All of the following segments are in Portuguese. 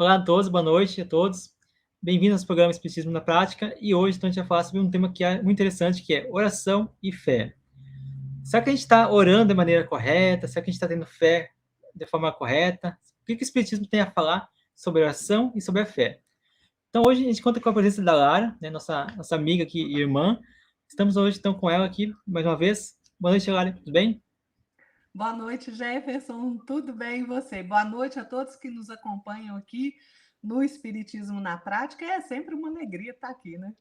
Olá a todos, boa noite a todos. Bem-vindos ao programa Espiritismo na Prática. E hoje então, a gente vai falar sobre um tema que é muito interessante, que é oração e fé. Será que a gente está orando de maneira correta? Será que a gente está tendo fé de forma correta? O que o Espiritismo tem a falar sobre oração e sobre a fé? Então, hoje a gente conta com a presença da Lara, né, nossa amiga aqui e irmã. Estamos hoje então com ela aqui mais uma vez. Boa noite, Lara, tudo bem? Boa noite, Jefferson. Tudo bem e você? Boa noite a todos que nos acompanham aqui no Espiritismo na Prática. É sempre uma alegria estar aqui, né?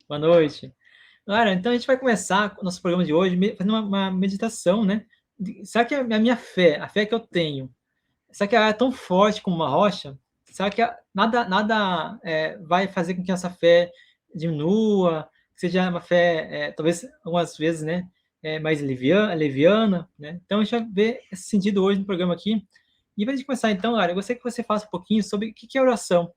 Boa noite. Lara, então a gente vai começar o nosso programa de hoje fazendo uma meditação, né? Será que a minha fé, a fé que eu tenho, será que ela é tão forte como uma rocha? Será que nada vai fazer com que essa fé diminua, que seja uma fé, talvez algumas vezes, né, mais leviana, né? Então a gente vai ver esse sentido hoje no programa aqui. E para a gente começar então, Lara, eu gostaria que você falasse um pouquinho sobre o que é oração.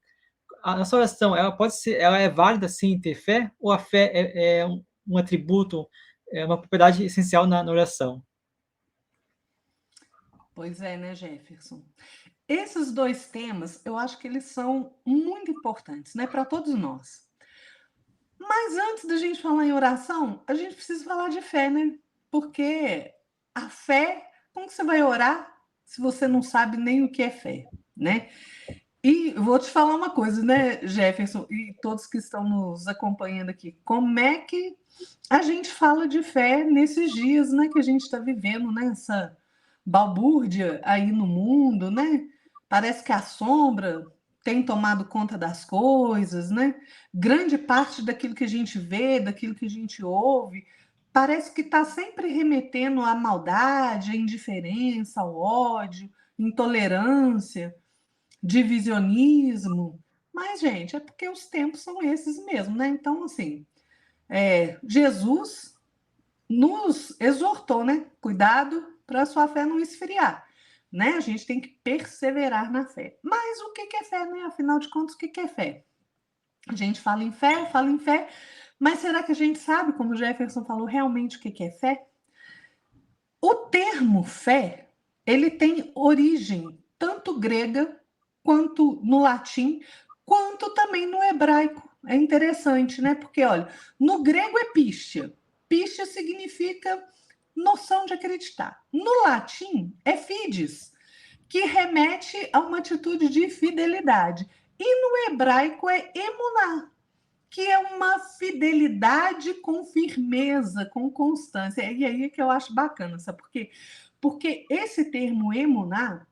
A nossa oração, ela pode ser, ela é válida sim ter fé, ou a fé é um atributo, é uma propriedade essencial na oração? Pois é, né, Jefferson? Esses dois temas, eu acho que eles são muito importantes, né, para todos nós. Mas antes da gente falar em oração, a gente precisa falar de fé, né? Porque a fé, como que você vai orar se você não sabe nem o que é fé, né? E vou te falar uma coisa, né, Jefferson, e todos que estão nos acompanhando aqui. Como é que a gente fala de fé nesses dias, né, que a gente está vivendo, né, essa balbúrdia aí no mundo, né? Parece que a sombra tem tomado conta das coisas, né? Grande parte daquilo que a gente vê, daquilo que a gente ouve, parece que está sempre remetendo à maldade, à indiferença, ao ódio, intolerância, divisionismo. Mas, gente, é porque os tempos são esses mesmo, né? Então, assim, Jesus nos exortou, né? Cuidado para a sua fé não esfriar, né? A gente tem que perseverar na fé. Mas o que é fé, né? Afinal de contas, o que é fé? A gente fala em fé, mas será que a gente sabe, como o Jefferson falou, realmente o que é fé? O termo fé, ele tem origem tanto grega quanto no latim, quanto também no hebraico. É interessante, né? Porque, olha, no grego é pistia. Pistia significa noção de acreditar. No latim é fides, que remete a uma atitude de fidelidade. E no hebraico é emuná, que é uma fidelidade com firmeza, com constância. E aí é que eu acho bacana, sabe por quê? Porque esse termo emuná,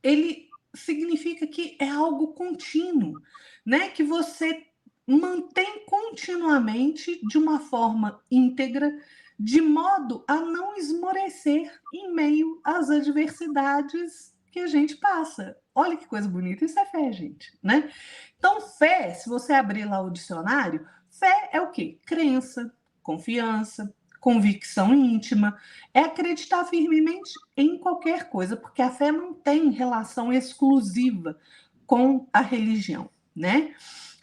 ele significa que é algo contínuo, né? Que você mantém continuamente de uma forma íntegra, de modo a não esmorecer em meio às adversidades que a gente passa. Olha que coisa bonita, isso é fé, gente, né? Então, fé, se você abrir lá o dicionário, fé é o quê? Crença, confiança, convicção íntima, é acreditar firmemente em qualquer coisa, porque a fé não tem relação exclusiva com a religião, né?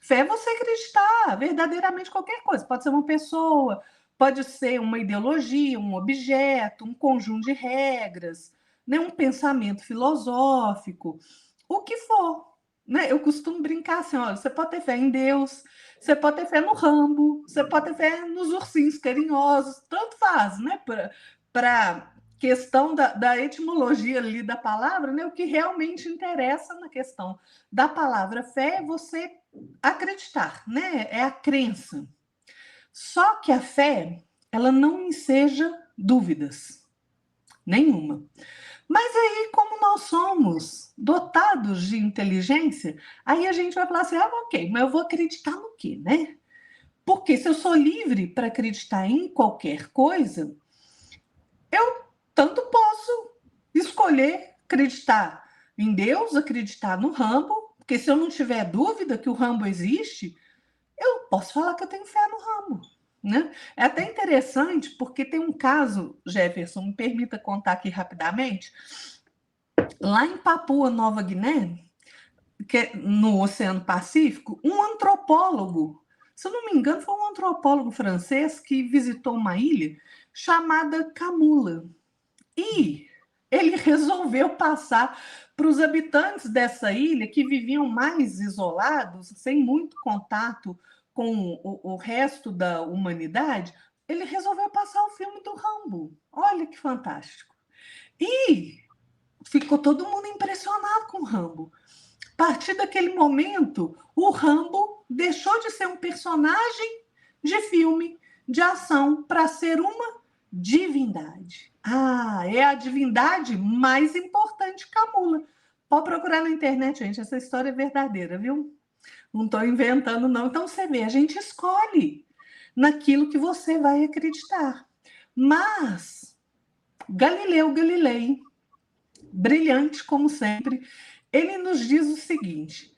Fé é você acreditar verdadeiramente em qualquer coisa, pode ser uma pessoa, pode ser uma ideologia, um objeto, um conjunto de regras, né? Um pensamento filosófico, o que for. Né? Eu costumo brincar assim: olha, você pode ter fé em Deus, você pode ter fé no Rambo, você pode ter fé nos ursinhos carinhosos, tanto faz, né? Para questão da etimologia ali da palavra, né? O que realmente interessa na questão da palavra fé é você acreditar, né? É a crença. Só que a fé, ela não enseja dúvidas nenhuma. Mas aí, como nós somos dotados de inteligência, aí a gente vai falar assim: ah, ok, mas eu vou acreditar no quê, né? Porque se eu sou livre para acreditar em qualquer coisa, eu tanto posso escolher acreditar em Deus, acreditar no Rambo, porque se eu não tiver dúvida que o Rambo existe, eu posso falar que eu tenho fé no Rambo. Né? É até interessante, porque tem um caso, Jefferson, me permita contar aqui rapidamente, lá em Papua Nova Guiné, que é no Oceano Pacífico, um antropólogo, se eu não me engano, foi um antropólogo francês que visitou uma ilha chamada Camula. E ele resolveu passar para os habitantes dessa ilha, que viviam mais isolados, sem muito contato com o resto da humanidade, ele resolveu passar o filme do Rambo. Olha que fantástico. E ficou todo mundo impressionado com o Rambo. A partir daquele momento, o Rambo deixou de ser um personagem de filme, de ação, para ser uma divindade. Ah, é a divindade mais importante que a mula. Pode procurar na internet, gente, essa história é verdadeira, viu? Não estou inventando, não. Então, você vê, a gente escolhe naquilo que você vai acreditar. Mas Galileu Galilei, brilhante como sempre, ele nos diz o seguinte: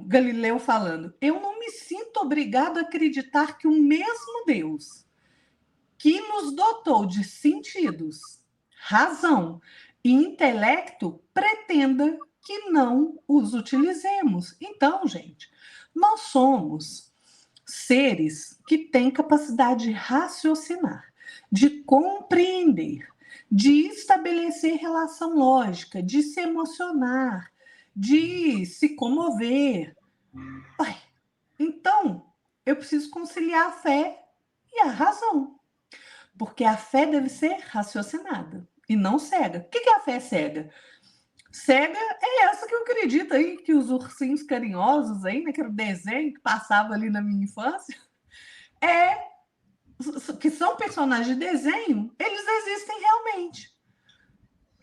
Galileu falando, eu não me sinto obrigado a acreditar que o mesmo Deus que nos dotou de sentidos, razão e intelecto pretenda que não os utilizemos. Então, gente, nós somos seres que têm capacidade de raciocinar, de compreender, de estabelecer relação lógica, de se emocionar, de se comover. Então, eu preciso conciliar a fé e a razão, porque a fé deve ser raciocinada e não cega. O que é a fé cega? Cega é essa que eu acredito aí, que os ursinhos carinhosos aí, né, que era o desenho que passava ali na minha infância, que são personagens de desenho, eles existem realmente.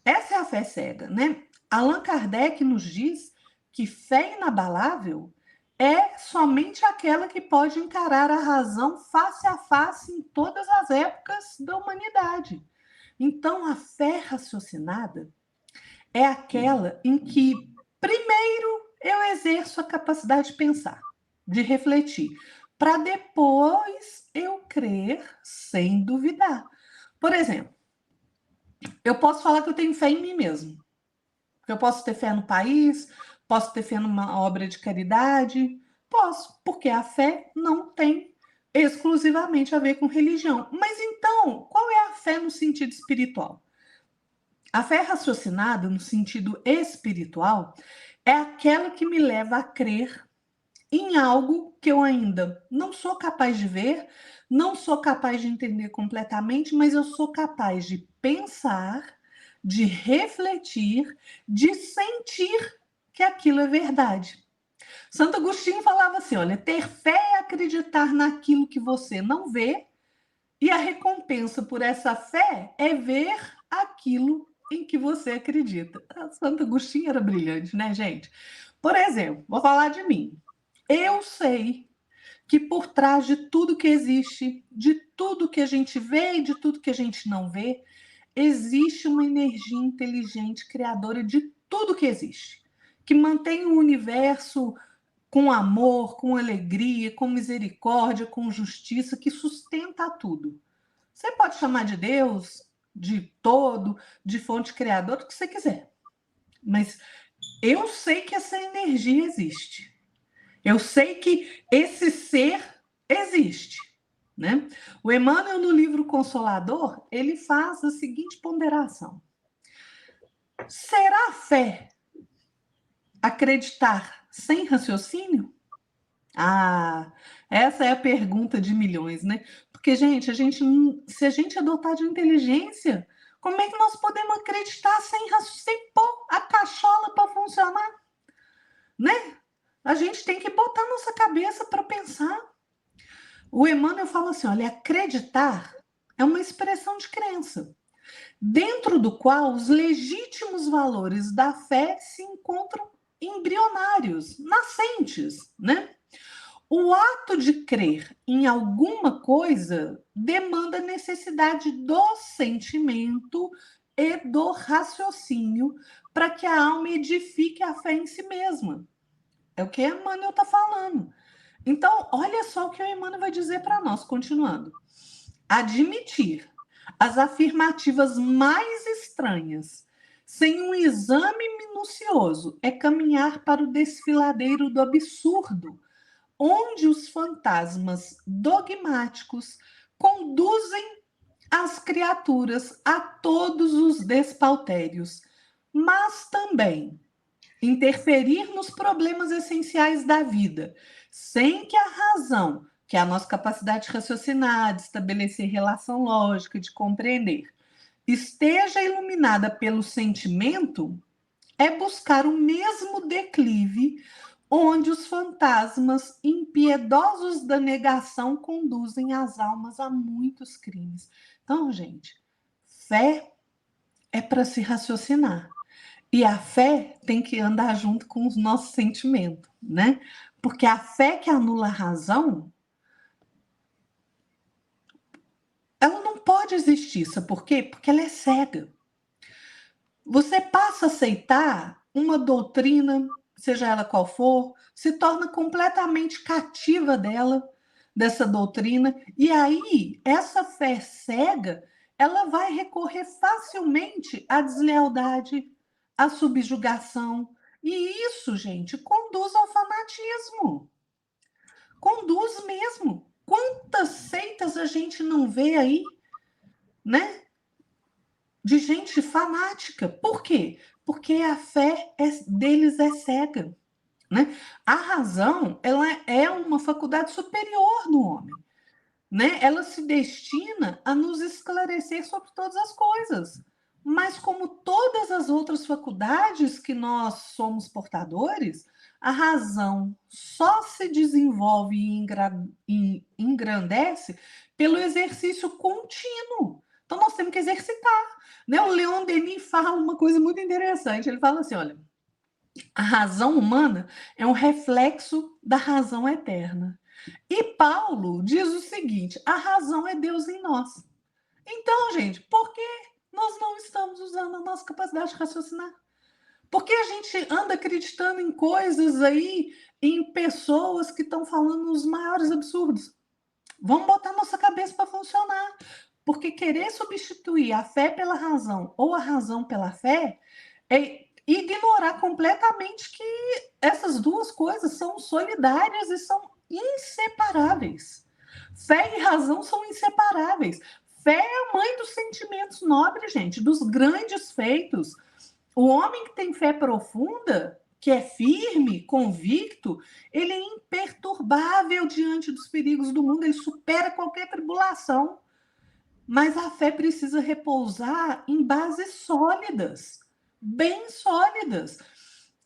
Essa é a fé cega, né? Allan Kardec nos diz que fé inabalável é somente aquela que pode encarar a razão face a face em todas as épocas da humanidade. Então, a fé raciocinada é aquela em que, primeiro, eu exerço a capacidade de pensar, de refletir, para depois eu crer sem duvidar. Por exemplo, eu posso falar que eu tenho fé em mim mesmo. Eu posso ter fé no país, posso ter fé numa obra de caridade, posso, porque a fé não tem exclusivamente a ver com religião. Mas então, qual é a fé no sentido espiritual? A fé raciocinada, no sentido espiritual, é aquela que me leva a crer em algo que eu ainda não sou capaz de ver, não sou capaz de entender completamente, mas eu sou capaz de pensar, de refletir, de sentir que aquilo é verdade. Santo Agostinho falava assim: olha, ter fé é acreditar naquilo que você não vê, e a recompensa por essa fé é ver aquilo em que você acredita. Santo Agostinho era brilhante, né, gente? Por exemplo, vou falar de mim. Eu sei que por trás de tudo que existe, de tudo que a gente vê e de tudo que a gente não vê, existe uma energia inteligente, criadora de tudo que existe, que mantém o universo com amor, com alegria, com misericórdia, com justiça, que sustenta tudo. Você pode chamar de Deus, de todo, de fonte criadora, o que você quiser. Mas eu sei que essa energia existe. Eu sei que esse ser existe, né? O Emmanuel, no livro Consolador, ele faz a seguinte ponderação: será fé acreditar sem raciocínio? Ah, essa é a pergunta de milhões, né? Porque, gente, se a gente adotar de inteligência, como é que nós podemos acreditar sem pôr a cachola para funcionar? Né? A gente tem que botar nossa cabeça para pensar. O Emmanuel fala assim: olha, acreditar é uma expressão de crença, dentro do qual os legítimos valores da fé se encontram embrionários, nascentes, né? O ato de crer em alguma coisa demanda a necessidade do sentimento e do raciocínio para que a alma edifique a fé em si mesma. É o que Emmanuel está falando. Então, olha só o que o Emmanuel vai dizer para nós, continuando. Admitir as afirmativas mais estranhas sem um exame minucioso é caminhar para o desfiladeiro do absurdo, onde os fantasmas dogmáticos conduzem as criaturas a todos os despautérios, mas também interferir nos problemas essenciais da vida, sem que a razão, que é a nossa capacidade de raciocinar, de estabelecer relação lógica, de compreender, esteja iluminada pelo sentimento, é buscar o mesmo declive onde os fantasmas impiedosos da negação conduzem as almas a muitos crimes. Então, gente, fé é para se raciocinar. E a fé tem que andar junto com os nossos sentimentos, né? Porque a fé que anula a razão, ela não pode existir, sabe por quê? Porque ela é cega. Você passa a aceitar uma doutrina, seja ela qual for, se torna completamente cativa dessa doutrina, e aí essa fé cega, ela vai recorrer facilmente à deslealdade, à subjugação, e isso, gente, conduz ao fanatismo. Conduz mesmo. Quantas seitas a gente não vê aí, né? De gente fanática. Por quê? Porque a fé deles é cega. Né? A razão, ela é uma faculdade superior no homem. Né? Ela se destina a nos esclarecer sobre todas as coisas. Mas como todas as outras faculdades que nós somos portadores, a razão só se desenvolve e engrandece pelo exercício contínuo. Então nós temos que exercitar. Né? O Leon Denis fala uma coisa muito interessante. Ele fala assim, olha, a razão humana é um reflexo da razão eterna. E Paulo diz o seguinte: a razão é Deus em nós. Então, gente, por que nós não estamos usando a nossa capacidade de raciocinar? Por que a gente anda acreditando em coisas aí, em pessoas que estão falando os maiores absurdos? Vamos botar nossa cabeça para funcionar. Porque querer substituir a fé pela razão ou a razão pela fé é ignorar completamente que essas duas coisas são solidárias e são inseparáveis. Fé e razão são inseparáveis. Fé é a mãe dos sentimentos nobres, gente, dos grandes feitos. O homem que tem fé profunda, que é firme, convicto, ele é imperturbável diante dos perigos do mundo, ele supera qualquer tribulação. Mas a fé precisa repousar em bases sólidas, bem sólidas.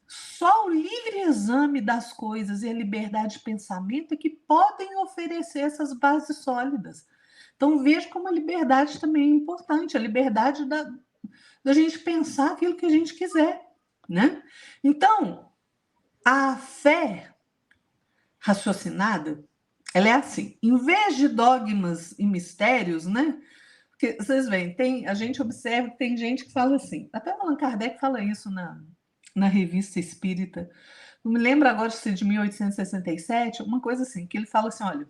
Só o livre exame das coisas e a liberdade de pensamento é que podem oferecer essas bases sólidas. Então, veja como a liberdade também é importante, a liberdade da gente pensar aquilo que a gente quiser, né? Então, a fé raciocinada, ela é assim, em vez de dogmas e mistérios, né? Porque vocês veem, a gente observa que tem gente que fala assim, até o Allan Kardec fala isso na Revista Espírita, não me lembro agora se de 1867, uma coisa assim, que ele fala assim, olha,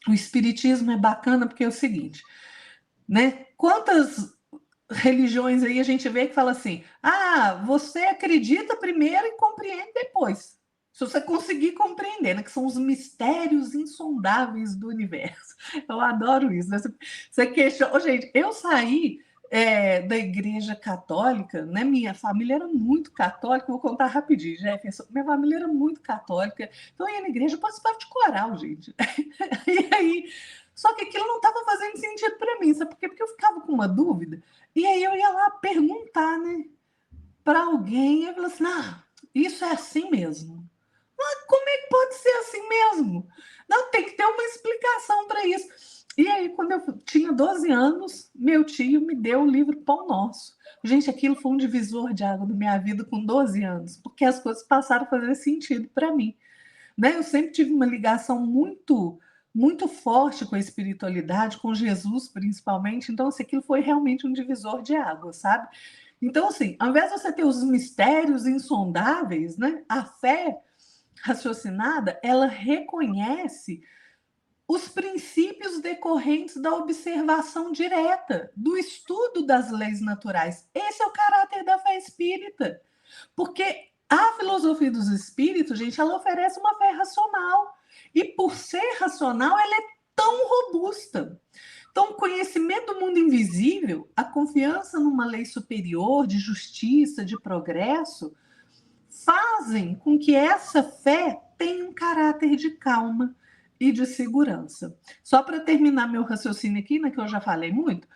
o espiritismo é bacana porque é o seguinte, né? Quantas religiões aí a gente vê que fala assim, você acredita primeiro e compreende depois. Se você conseguir compreender, né, que são os mistérios insondáveis do universo. Eu adoro isso. Né? Você questiona... Gente, eu saí da igreja católica, né? Minha família era muito católica, vou contar rapidinho, Jefferson. Minha família era muito católica, então eu ia na igreja, eu participava de coral, gente. E aí, só que aquilo não estava fazendo sentido para mim, sabe por quê? Porque eu ficava com uma dúvida, e aí eu ia lá perguntar, né, para alguém, e eu falava assim, isso é assim mesmo. Mas como é que pode ser assim mesmo? Não, tem que ter uma explicação para isso. E aí, quando eu tinha 12 anos, meu tio me deu o livro Pão Nosso. Gente, aquilo foi um divisor de água na minha vida com 12 anos, porque as coisas passaram a fazer sentido para mim. Né? Eu sempre tive uma ligação muito forte com a espiritualidade, com Jesus principalmente. Então, assim, aquilo foi realmente um divisor de água, sabe? Então, assim, ao invés de você ter os mistérios insondáveis, né? A fé raciocinada, ela reconhece os princípios decorrentes da observação direta, do estudo das leis naturais. Esse é o caráter da fé espírita. Porque a filosofia dos espíritos, gente, ela oferece uma fé racional. E por ser racional, ela é tão robusta Então, o conhecimento do mundo invisível, a confiança numa lei superior de justiça, de progresso, fazem com que essa fé tenha um caráter de calma e de segurança. Só para terminar meu raciocínio aqui, né, que eu já falei muito,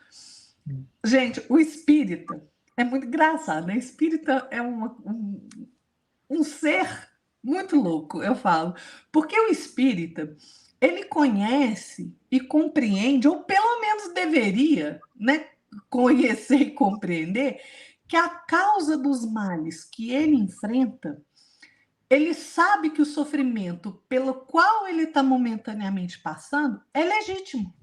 gente, o espírita é muito engraçado, né? Espírita é um ser muito louco, eu falo, porque o espírita ele conhece e compreende, ou pelo menos deveria, né, conhecer e compreender que a causa dos males que ele enfrenta, ele sabe que o sofrimento pelo qual ele está momentaneamente passando é legítimo.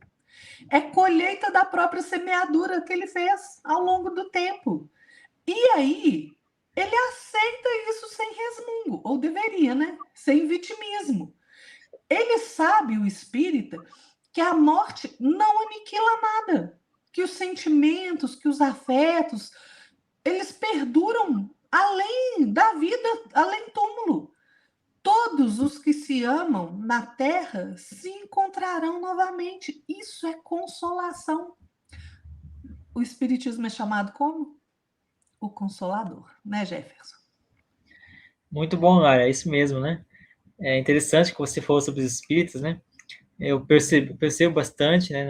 É colheita da própria semeadura que ele fez ao longo do tempo. E aí, ele aceita isso sem resmungo, ou deveria, né? Sem vitimismo. Ele sabe, o espírita, que a morte não aniquila nada, que os sentimentos, que os afetos, eles perduram além da vida, além do túmulo. Todos os que se amam na terra se encontrarão novamente. Isso é consolação. O espiritismo é chamado como? O Consolador, né, Jefferson? Muito bom, Lara, é isso mesmo, né? É interessante que você falou sobre os espíritas, né? Eu percebo bastante, né,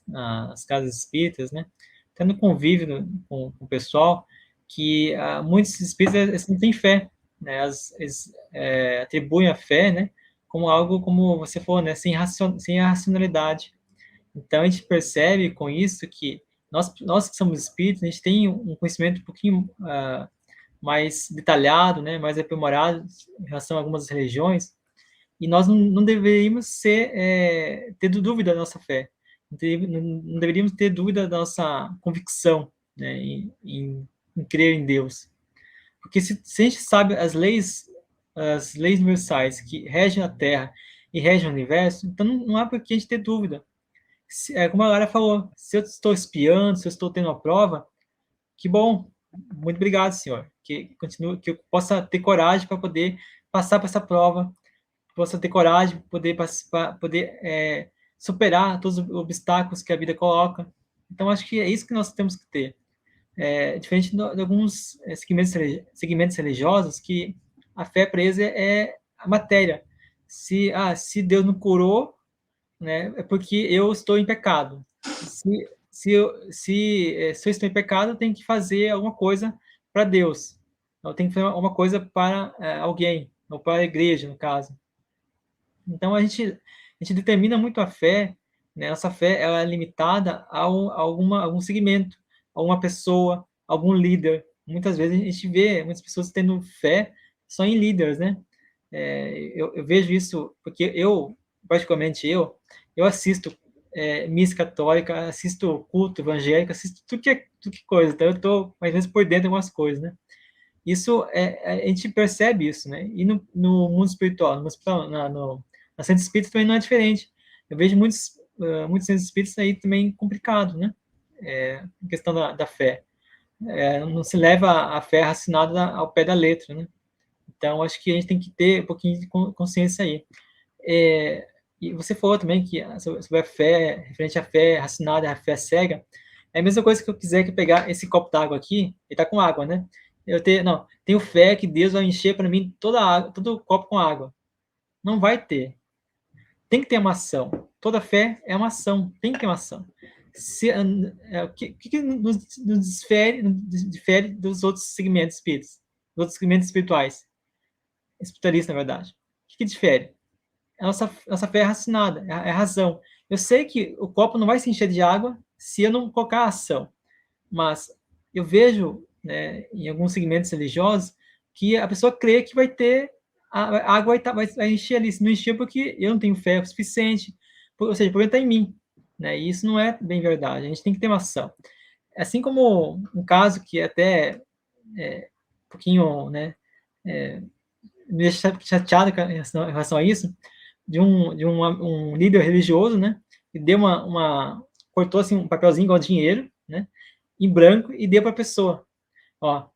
nas casas espíritas, né? Até no convívio com o pessoal, que muitos espíritas eles não têm fé, né? Eles atribuem a fé, né, como algo, como você falou, né, sem a racionalidade. Então, a gente percebe com isso que nós que somos espíritos, a gente tem um conhecimento um pouquinho mais detalhado, né, mais aprimorado em relação a algumas religiões, e nós não deveríamos ter dúvida da nossa fé, não deveríamos ter dúvida da nossa convicção, né, em crer em Deus. Porque se a gente sabe as leis universais que regem a Terra e regem o universo, então não há por que a gente ter dúvida. Como a Lara falou, se eu estou espiando, se eu estou tendo uma prova, que bom, muito obrigado, senhor, que eu possa ter coragem para poder passar por essa prova, possa ter coragem para poder participar, poder superar todos os obstáculos que a vida coloca. Então, acho que é isso que nós temos que ter. Diferente de alguns segmentos religiosos, que a fé presa é a matéria. Se Deus não curou, né, é porque eu estou em pecado. Se eu estou em pecado, eu tenho que fazer alguma coisa para Deus. Eu tenho que fazer alguma coisa para alguém, ou para a igreja, no caso. Então, a gente determina muito a fé, né? Nossa fé ela é limitada a algum segmento, a uma pessoa, algum líder. Muitas vezes a gente vê muitas pessoas tendo fé só em líderes, né? Eu vejo isso porque particularmente eu assisto missa católica, assisto culto evangélico, assisto tudo que coisa, então eu estou mais ou menos por dentro de algumas coisas, né? Isso, a gente percebe isso, né? E no mundo espiritual, na centro espírita também não é diferente. Eu vejo muitos centros espíritas aí também complicado, né? Em questão da fé. Não se leva a fé raciocinada ao pé da letra, né? Então, acho que a gente tem que ter um pouquinho de consciência aí. E você falou também que sobre a fé, referente à fé raciocinada, a fé cega, é a mesma coisa que eu quiser que pegar esse copo d'água aqui, e tá com água, né? Não, tenho fé que Deus vai encher para mim toda a água, todo o copo com água. Não vai ter. Tem que ter uma ação. Toda fé é uma ação, tem que ter uma ação. O que difere dos outros segmentos espíritos, dos outros segmentos espirituais, espiritualistas, na verdade? O que difere? A nossa fé é raciocinada, é a razão. Eu sei que o copo não vai se encher de água se eu não colocar ação, mas eu vejo, né, em alguns segmentos religiosos que a pessoa crê que vai ter a água vai encher ali, se não encher porque eu não tenho fé o suficiente, ou seja, o problema está em mim, né? E isso não é bem verdade. A gente tem que ter uma ação. Assim como um caso que até um pouquinho, né, me deixa chateado em relação a isso, um líder religioso, né, e deu cortou assim um papelzinho igual dinheiro, né, em branco e deu para a pessoa. Ó,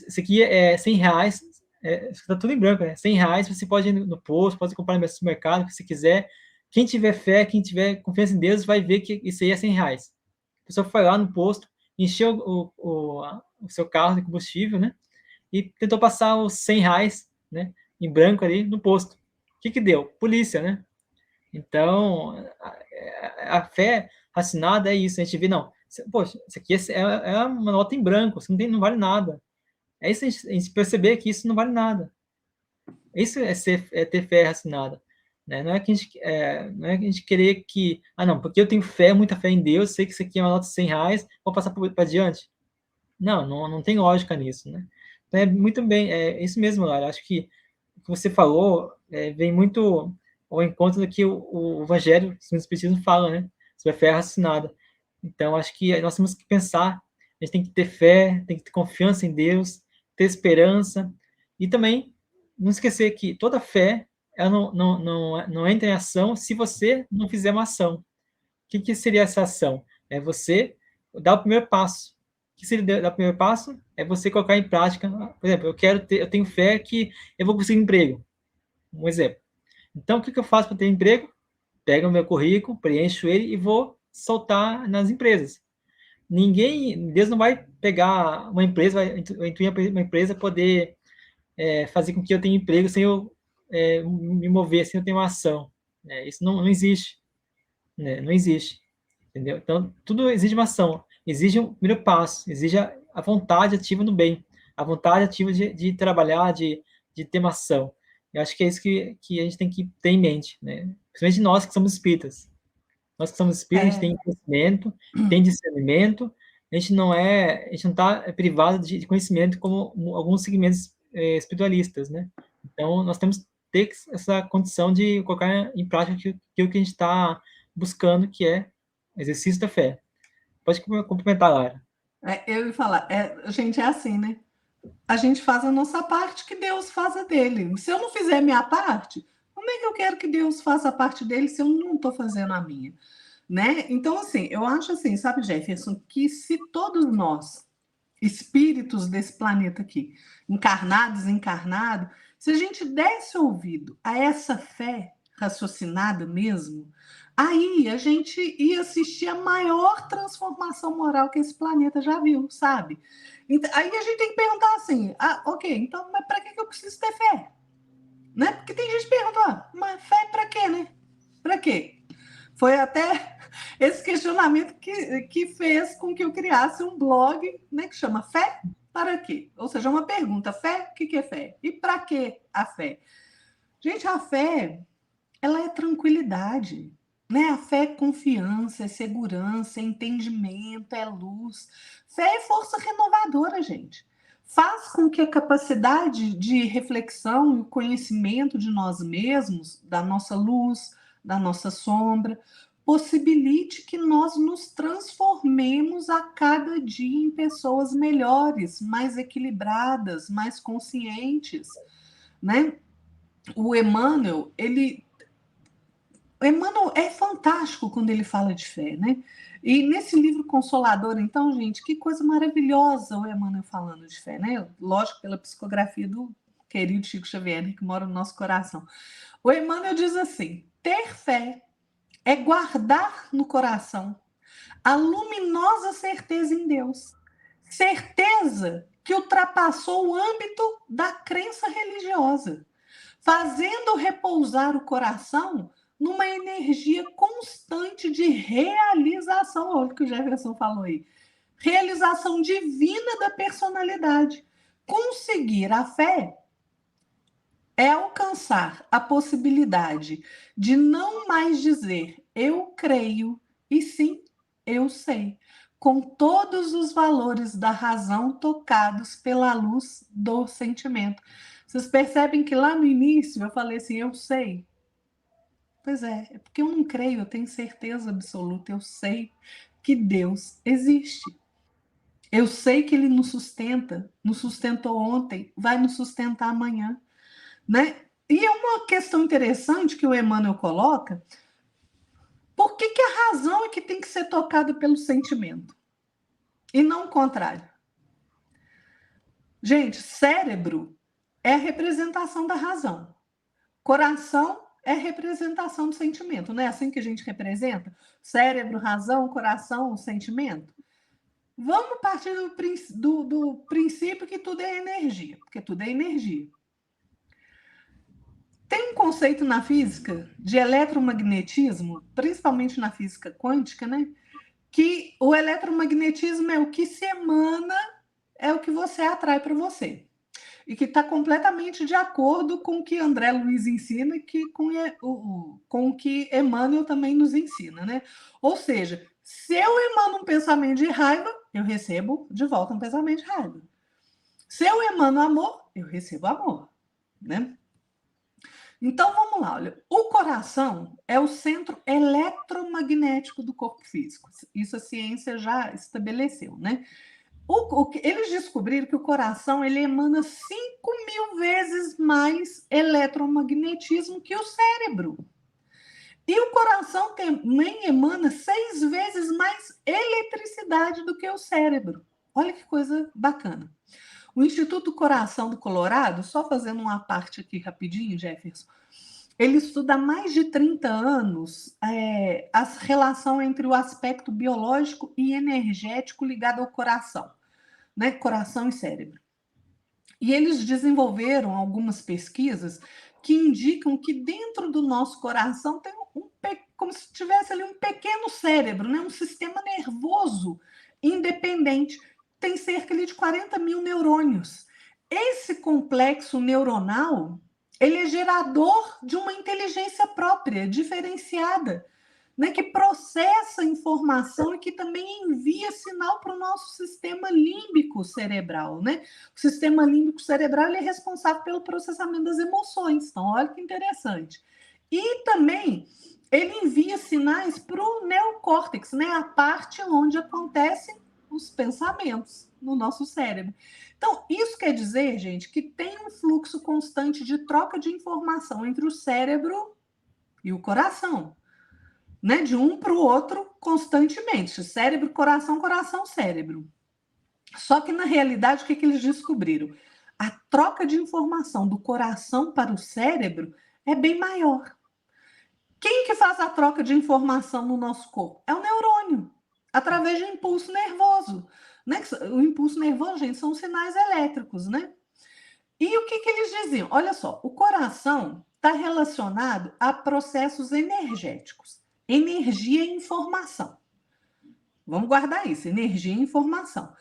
isso aqui é R$ 100, está tudo em branco, né? R$ 100, você pode ir no posto, pode comprar no supermercado, se você quiser, Quem tiver fé, quem tiver confiança em Deus, vai ver que isso aí é R$ 100. A pessoa foi lá no posto, encheu o seu carro de combustível, né? E tentou passar os R$ 100, né? Em branco ali no posto. O que que deu? Polícia, né? Então, a fé raciocinada é isso. A gente vê, não, poxa, isso aqui é uma nota em branco, isso não vale nada. É isso a gente perceber que isso não vale nada. Isso é ter fé raciocinada. Né? Não é que a gente querer que, não, porque eu tenho fé, muita fé em Deus, sei que isso aqui é uma nota de R$ 100, vou passar para adiante. Não tem lógica nisso, né? Então, é muito bem, é isso mesmo, Lara. Acho que o que você falou vem muito ao encontro do que o Evangelho, o Espiritismo fala, né? Sobre a fé raciocinada. Então, acho que nós temos que pensar, a gente tem que ter fé, tem que ter confiança em Deus, ter esperança, e também não esquecer que toda fé ela não entra em ação se você não fizer uma ação. O que seria essa ação? É você dar o primeiro passo. O que seria dar o primeiro passo? É você colocar em prática. Por exemplo, eu tenho fé que eu vou conseguir emprego. Um exemplo. Então, o que eu faço para ter emprego? Pego o meu currículo, preencho ele e vou soltar nas empresas. Deus não vai pegar uma empresa, vai intuir uma empresa poder fazer com que eu tenha emprego sem eu me mover, sem eu ter uma ação. Isso não existe. Né? Não existe. Entendeu? Então, tudo exige uma ação, exige um primeiro passo, exige a vontade ativa no bem, a vontade ativa de trabalhar, de ter uma ação. Eu acho que é isso que a gente tem que ter em mente, né? Principalmente nós que somos espíritas. Nós que somos espíritas, a gente É, tem conhecimento, tem discernimento, a gente não está privado de conhecimento como alguns segmentos espiritualistas, né? Então, nós temos que ter essa condição de colocar em prática aquilo que a gente está buscando, que é exercício da fé. Pode complementar, Lara. eu ia falar, gente, é assim, né? A gente faz a nossa parte, que Deus faz a dele. Se eu não fizer a minha parte, como é que eu quero que Deus faça a parte dele se eu não estou fazendo a minha? Né? Então, assim, eu acho assim, sabe, Jefferson, que se todos nós, espíritos desse planeta aqui, encarnados, encarnados, se a gente desse ouvido a essa fé raciocinada mesmo, aí a gente ia assistir a maior transformação moral que esse planeta já viu, sabe? Então, aí a gente tem que perguntar assim, ok, então, mas para que eu preciso ter fé? Né? Porque tem gente que pergunta, mas fé para quê, né? Para quê? Foi até esse questionamento que fez com que eu criasse um blog, né, que chama Fé para quê? Ou seja, uma pergunta, fé, o que é fé? E para que a fé? Gente, a fé, ela é tranquilidade, né? A fé é confiança, é segurança, é entendimento, é luz. Fé é força renovadora, gente. Faz com que a capacidade de reflexão e o conhecimento de nós mesmos, da nossa luz, da nossa sombra, possibilite que nós nos transformemos a cada dia em pessoas melhores, mais equilibradas, mais conscientes, né? O Emmanuel, o Emmanuel é fantástico quando ele fala de fé, né? E nesse livro Consolador, então, gente, que coisa maravilhosa o Emmanuel falando de fé, né? Lógico, pela psicografia do querido Chico Xavier, né, que mora no nosso coração. O Emmanuel diz assim: ter fé é guardar no coração a luminosa certeza em Deus. Certeza que ultrapassou o âmbito da crença religiosa, fazendo repousar o coração numa energia constante de realização. Olha o que o Jefferson falou aí. Realização divina da personalidade. Conseguir a fé é alcançar a possibilidade de não mais dizer eu creio, e sim eu sei, com todos os valores da razão tocados pela luz do sentimento. Vocês percebem que lá no início eu falei assim, eu sei. Pois é porque eu não creio, eu tenho certeza absoluta, eu sei que Deus existe. Eu sei que Ele nos sustenta, nos sustentou ontem, vai nos sustentar amanhã. Né? E é uma questão interessante que o Emmanuel coloca, por que a razão é que tem que ser tocada pelo sentimento? E não o contrário. Gente, cérebro é a representação da razão. Coração é representação do sentimento, não é assim que a gente representa? Cérebro, razão, coração, sentimento? Vamos partir do princípio que tudo é energia, porque tudo é energia. Tem um conceito na física de eletromagnetismo, principalmente na física quântica, né? Que o eletromagnetismo é o que se emana, é o que você atrai para você. E que está completamente de acordo com o que André Luiz ensina e com o que Emmanuel também nos ensina, né? Ou seja, se eu emano um pensamento de raiva, eu recebo de volta um pensamento de raiva. Se eu emano amor, eu recebo amor, né? Então vamos lá, olha. O coração é o centro eletromagnético do corpo físico. Isso a ciência já estabeleceu, né? Eles descobriram que o coração ele emana 5.000 vezes mais eletromagnetismo que o cérebro. E o coração também emana 6 vezes mais eletricidade do que o cérebro. Olha que coisa bacana. O Instituto Coração do Colorado, só fazendo uma parte aqui rapidinho, Jefferson, ele estuda há mais de 30 anos a relação entre o aspecto biológico e energético ligado ao coração, né? Coração e cérebro. E eles desenvolveram algumas pesquisas que indicam que dentro do nosso coração tem como se tivesse ali um pequeno cérebro, né? Um sistema nervoso independente. Tem cerca de 40.000 neurônios. Esse complexo neuronal ele é gerador de uma inteligência própria, diferenciada, né, que processa informação e que também envia sinal para o nosso sistema límbico cerebral, né? O sistema límbico cerebral ele é responsável pelo processamento das emoções. Então, olha que interessante. E também ele envia sinais para o neocórtex, né? A parte onde acontecem os pensamentos no nosso cérebro. Então, isso quer dizer, gente, que tem um fluxo constante de troca de informação entre o cérebro e o coração, né? De um para o outro constantemente. Cérebro, coração, coração, cérebro. Só que, na realidade, o que eles descobriram? A troca de informação do coração para o cérebro é bem maior. Quem que faz a troca de informação no nosso corpo? É o neurônio, através de um impulso nervoso. Né? O impulso nervoso, gente, são sinais elétricos, né? E o que eles diziam? Olha só, o coração está relacionado a processos energéticos. Energia e informação. Vamos guardar isso, energia e informação.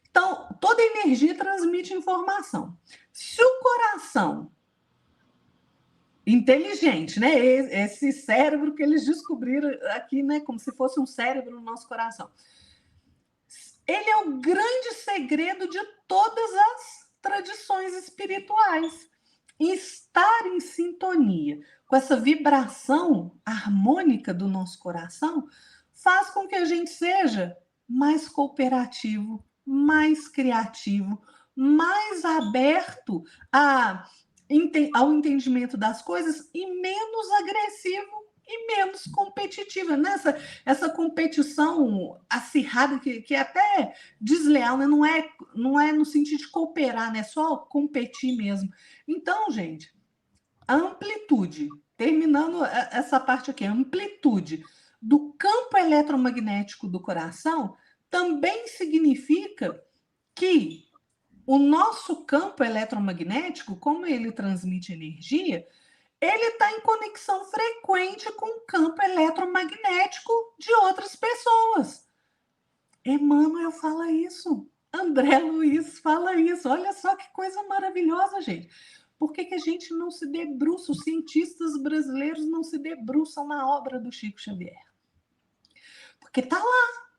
Então, toda energia transmite informação. Se o coração inteligente, né? Esse cérebro que eles descobriram aqui, né? Como se fosse um cérebro no nosso coração. Ele é o grande segredo de todas as tradições espirituais. Estar em sintonia com essa vibração harmônica do nosso coração faz com que a gente seja mais cooperativo, mais criativo, mais aberto ao entendimento das coisas e menos agressivo e menos competitiva. Nessa essa competição acirrada que é até desleal, né? Não é no sentido de cooperar, né? Só competir mesmo. Então, gente, a amplitude, terminando essa parte aqui, a amplitude do campo eletromagnético do coração também significa que o nosso campo eletromagnético, como ele transmite energia, ele está em conexão frequente com o campo eletromagnético de outras pessoas. Emmanuel fala isso. André Luiz fala isso. Olha só que coisa maravilhosa, gente. Por que a gente não se debruça, os cientistas brasileiros não se debruçam na obra do Chico Xavier? Porque está lá,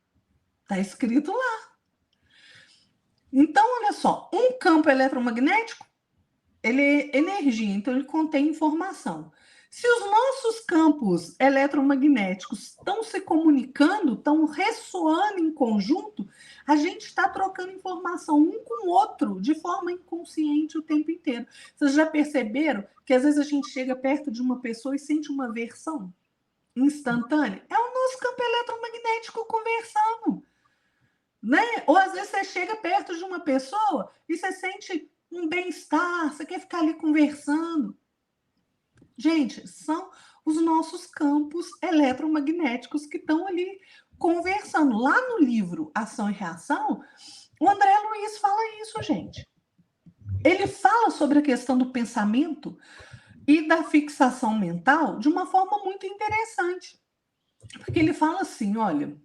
está escrito lá. Então, olha só, um campo eletromagnético, ele é energia, então ele contém informação. Se os nossos campos eletromagnéticos estão se comunicando, estão ressoando em conjunto, a gente está trocando informação um com o outro de forma inconsciente o tempo inteiro. Vocês já perceberam que às vezes a gente chega perto de uma pessoa e sente uma aversão instantânea? É o nosso campo eletromagnético conversando, né? Ou às vezes você chega perto de uma pessoa e você sente um bem-estar, você quer ficar ali conversando. Gente, são os nossos campos eletromagnéticos que estão ali conversando. Lá no livro Ação e Reação, o André Luiz fala isso, gente. Ele fala sobre a questão do pensamento e da fixação mental de uma forma muito interessante. Porque ele fala assim, olha,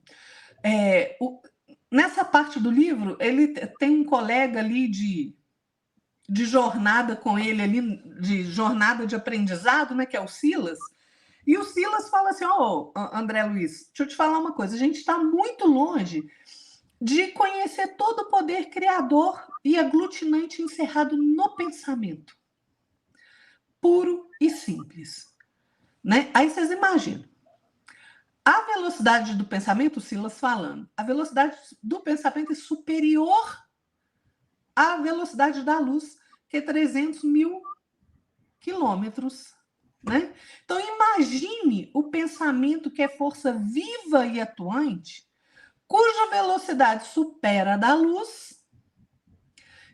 nessa parte do livro, ele tem um colega ali de jornada com ele, ali, de jornada de aprendizado, né, que é o Silas. E o Silas fala assim, André Luiz, deixa eu te falar uma coisa, a gente está muito longe de conhecer todo o poder criador e aglutinante encerrado no pensamento. Puro e simples. Né? Aí vocês imaginam. A velocidade do pensamento, o Silas falando, a velocidade do pensamento é superior à velocidade da luz, que é 300 mil quilômetros. Né? Então, imagine o pensamento que é força viva e atuante, cuja velocidade supera a da luz.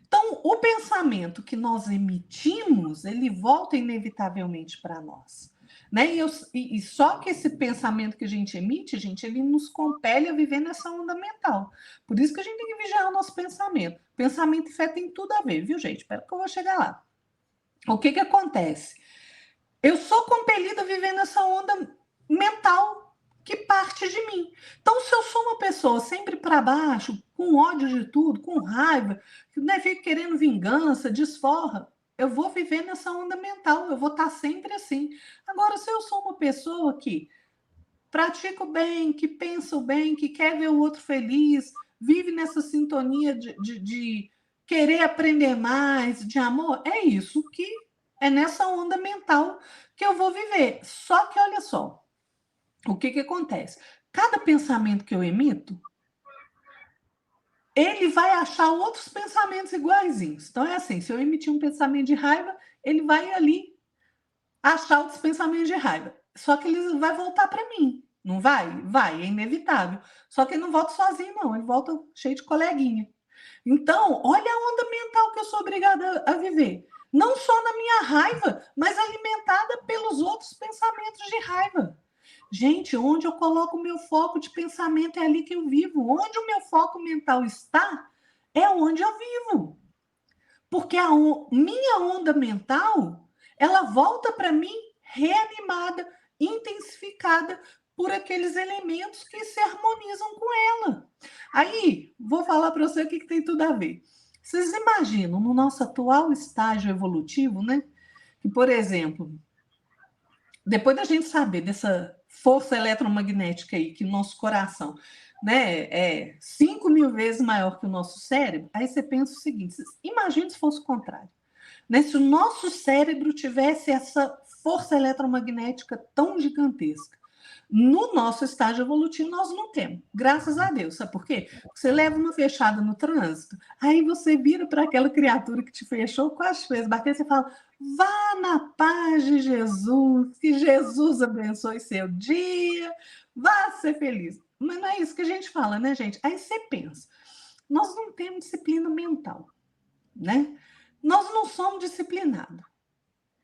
Então, o pensamento que nós emitimos, ele volta inevitavelmente para nós. Né? E só que esse pensamento que a gente emite, gente, ele nos compele a viver nessa onda mental. Por isso que a gente tem que vigiar o nosso pensamento. Pensamento e fé tem tudo a ver, viu, gente? Espera que eu vou chegar lá. O que acontece? Eu sou compelida a viver nessa onda mental que parte de mim. Então, se eu sou uma pessoa sempre para baixo, com ódio de tudo, com raiva, né, fico querendo vingança, desforra, eu vou viver nessa onda mental, eu vou estar sempre assim. Agora, se eu sou uma pessoa que pratica o bem, que pensa o bem, que quer ver o outro feliz, vive nessa sintonia de querer aprender mais, de amor, é isso que é nessa onda mental que eu vou viver. Só que, olha só, o que acontece? Cada pensamento que eu emito, ele vai achar outros pensamentos iguaizinhos. Então, é assim, se eu emitir um pensamento de raiva, ele vai ali achar outros pensamentos de raiva. Só que ele vai voltar para mim. Não vai? Vai, é inevitável. Só que ele não volta sozinho, não. Ele volta cheio de coleguinha. Então, olha a onda mental que eu sou obrigada a viver. Não só na minha raiva, mas alimentada pelos outros pensamentos de raiva. Gente, onde eu coloco o meu foco de pensamento é ali que eu vivo. Onde o meu foco mental está, é onde eu vivo. Porque a minha onda mental, ela volta para mim reanimada, intensificada por aqueles elementos que se harmonizam com ela. Aí, vou falar para você o que tem tudo a ver. Vocês imaginam, no nosso atual estágio evolutivo, né? Que, por exemplo, depois da gente saber dessa força eletromagnética aí, que o nosso coração, né, é 5.000 vezes maior que o nosso cérebro, aí você pensa o seguinte, imagine se fosse o contrário. Né? Se o nosso cérebro tivesse essa força eletromagnética tão gigantesca. No nosso estágio evolutivo, nós não temos, graças a Deus. Sabe por quê? Porque você leva uma fechada no trânsito, aí você vira para aquela criatura que te fechou, quase te fez bater, você fala, vá na paz de Jesus, que Jesus abençoe seu dia, vá ser feliz. Mas não é isso que a gente fala, né, gente? Aí você pensa, nós não temos disciplina mental, né? Nós não somos disciplinados.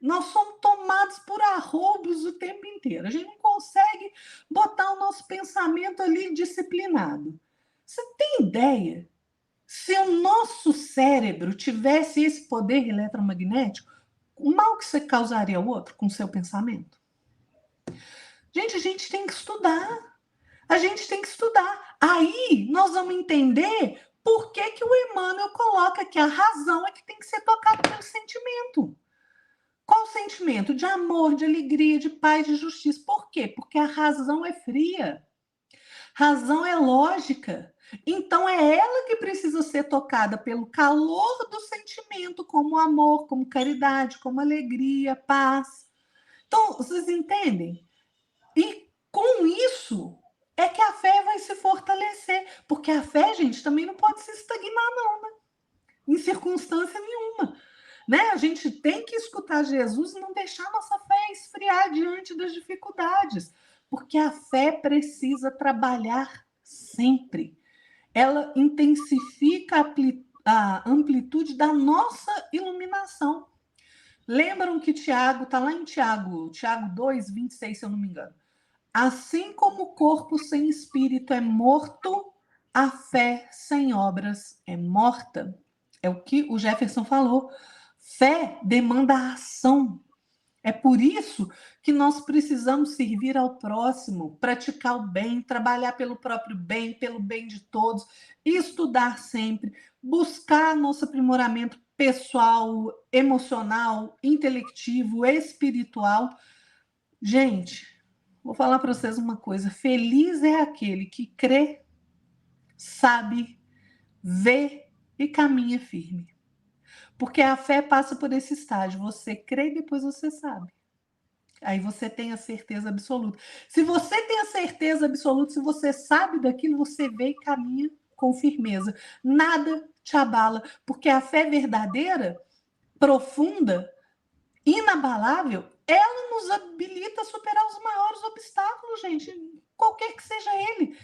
Nós somos tomados por arroubos o tempo inteiro. A gente não consegue botar o nosso pensamento ali disciplinado. Você tem ideia? Se o nosso cérebro tivesse esse poder eletromagnético, o mal que você causaria ao outro com o seu pensamento? Gente, a gente tem que estudar. A gente tem que estudar. Aí nós vamos entender por que o Emmanuel coloca que a razão é que tem que ser tocada pelo sentimento. Qual sentimento? De amor, de alegria, de paz, de justiça. Por quê? Porque a razão é fria. Razão é lógica. Então é ela que precisa ser tocada pelo calor do sentimento, como amor, como caridade, como alegria, paz. Então, vocês entendem? E com isso é que a fé vai se fortalecer. Porque a fé, gente, também não pode se estagnar, não, né? Em circunstância nenhuma. Né? A gente tem que escutar Jesus e não deixar nossa fé esfriar diante das dificuldades, porque a fé precisa trabalhar sempre. Ela intensifica a amplitude da nossa iluminação. Lembram que Tiago, está lá em Tiago 2:26, se eu não me engano. Assim como o corpo sem espírito é morto, a fé sem obras é morta. É o que o Jefferson falou. Fé demanda ação. É por isso que nós precisamos servir ao próximo, praticar o bem, trabalhar pelo próprio bem, pelo bem de todos, estudar sempre, buscar nosso aprimoramento pessoal, emocional, intelectivo, espiritual. Gente, vou falar para vocês uma coisa: feliz é aquele que crê, sabe, vê e caminha firme. Porque a fé passa por esse estágio. Você crê e depois você sabe. Aí você tem a certeza absoluta. Se você tem a certeza absoluta, se você sabe daquilo, você vê e caminha com firmeza. Nada te abala, porque a fé verdadeira, profunda, inabalável, ela nos habilita a superar os maiores obstáculos, gente, qualquer que seja ele.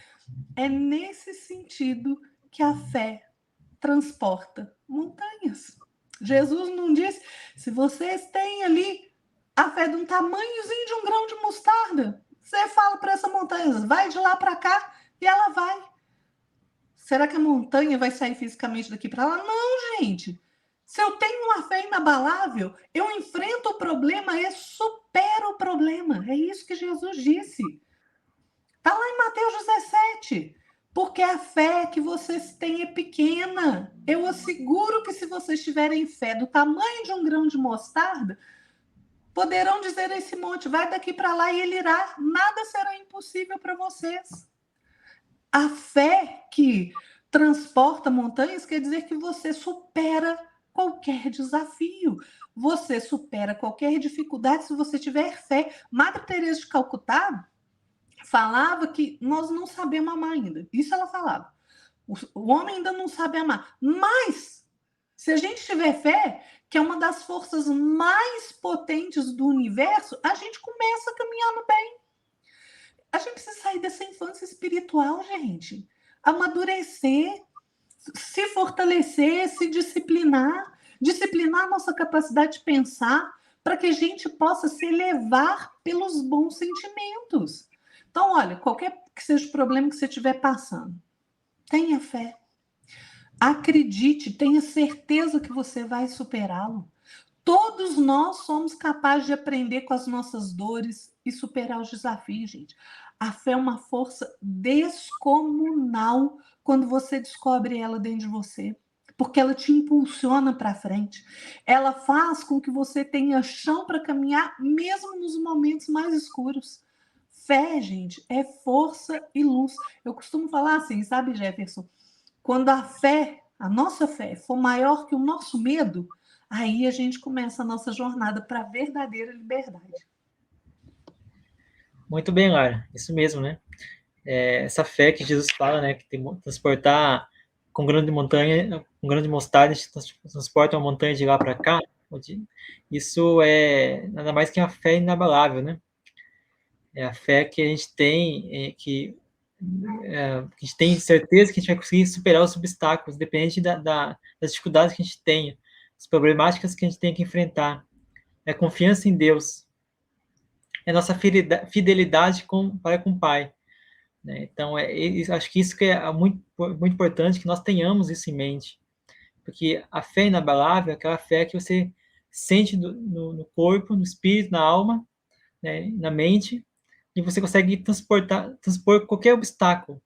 É nesse sentido que a fé transporta montanhas. Jesus não disse: se vocês têm ali a fé de um tamanhozinho de um grão de mostarda, você fala para essa montanha, vai de lá para cá, e ela vai. Será que a montanha vai sair fisicamente daqui para lá? Não, gente. Se eu tenho uma fé inabalável, eu enfrento o problema e supero o problema. É isso que Jesus disse. Está lá em Mateus 17. Porque a fé que vocês têm é pequena. Eu asseguro que se vocês tiverem fé do tamanho de um grão de mostarda, poderão dizer a esse monte, vai daqui para lá e ele irá. Nada será impossível para vocês. A fé que transporta montanhas quer dizer que você supera qualquer desafio. Você supera qualquer dificuldade se você tiver fé. Madre Teresa de Calcutá falava que nós não sabemos amar ainda. Isso ela falava. O homem ainda não sabe amar. Mas, se a gente tiver fé, que é uma das forças mais potentes do universo, a gente começa a caminhar no bem. A gente precisa sair dessa infância espiritual, gente. Amadurecer, se fortalecer, se disciplinar. Disciplinar a nossa capacidade de pensar para que a gente possa se elevar pelos bons sentimentos. Então, olha, qualquer que seja o problema que você estiver passando, tenha fé. Acredite, tenha certeza que você vai superá-lo. Todos nós somos capazes de aprender com as nossas dores e superar os desafios, gente. A fé é uma força descomunal quando você descobre ela dentro de você, porque ela te impulsiona para frente. Ela faz com que você tenha chão para caminhar, mesmo nos momentos mais escuros. Fé, gente, é força e luz. Eu costumo falar assim, sabe, Jefferson? Quando a nossa fé, for maior que o nosso medo, aí a gente começa a nossa jornada para a verdadeira liberdade. Muito bem, Lara. Isso mesmo, né? Essa fé que Jesus fala, né? Que tem que transportar com grande montanha, com grande mostarda, a gente transporta uma montanha de lá para cá. Isso é nada mais que uma fé inabalável, né? É a fé que a gente tem, a gente tem certeza que a gente vai conseguir superar os obstáculos, independente das dificuldades que a gente tenha, as problemáticas que a gente tem que enfrentar. É a confiança em Deus, é a nossa fidelidade para com o Pai. Né? Então, acho que isso que é muito, muito importante, que nós tenhamos isso em mente. Porque a fé inabalável é aquela fé que você sente no corpo, no espírito, na alma, né, na mente, e você consegue transpor qualquer obstáculo,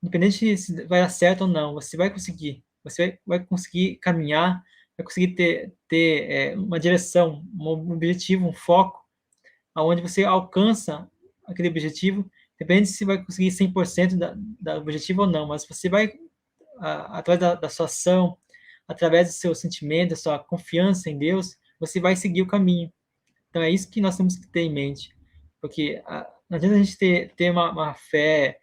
independente se vai dar certo ou não, você vai conseguir. Você vai conseguir caminhar, vai conseguir ter uma direção, um objetivo, um foco, aonde você alcança aquele objetivo, depende se vai conseguir 100% da objetivo ou não, mas você vai, através da sua ação, através do seu sentimento, da sua confiança em Deus, você vai seguir o caminho. Então é isso que nós temos que ter em mente, porque não adianta a gente ter uma fé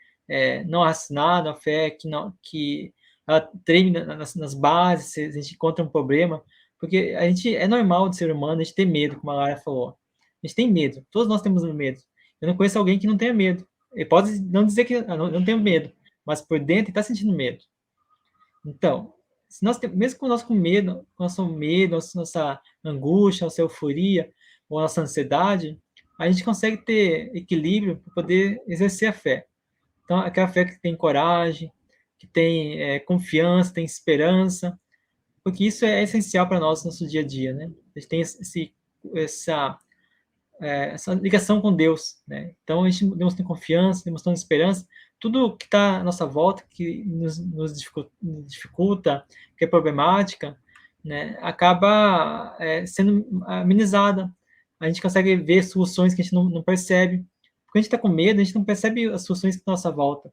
não raciocinada, uma fé que ela treme nas bases, se a gente encontra um problema, porque é normal do ser humano a gente ter medo, como a Lara falou. A gente tem medo, todos nós temos medo. Eu não conheço alguém que não tenha medo. Ele pode não dizer que não tenho medo, mas por dentro ele está sentindo medo. Então, Se nós, mesmo com nosso medo, nossa angústia, nossa euforia, ou nossa ansiedade, a gente consegue ter equilíbrio para poder exercer a fé. Então, aquela fé que tem coragem, que tem confiança, tem esperança, porque isso é essencial para nós no nosso dia a dia, né? A gente tem essa, essa ligação com Deus, né? Então, a gente demonstra confiança, demonstrando esperança, tudo que está à nossa volta, que nos dificulta, que é problemática, né, acaba sendo amenizada. A gente consegue ver soluções que a gente não percebe. Quando a gente está com medo, a gente não percebe as soluções que estão à nossa volta.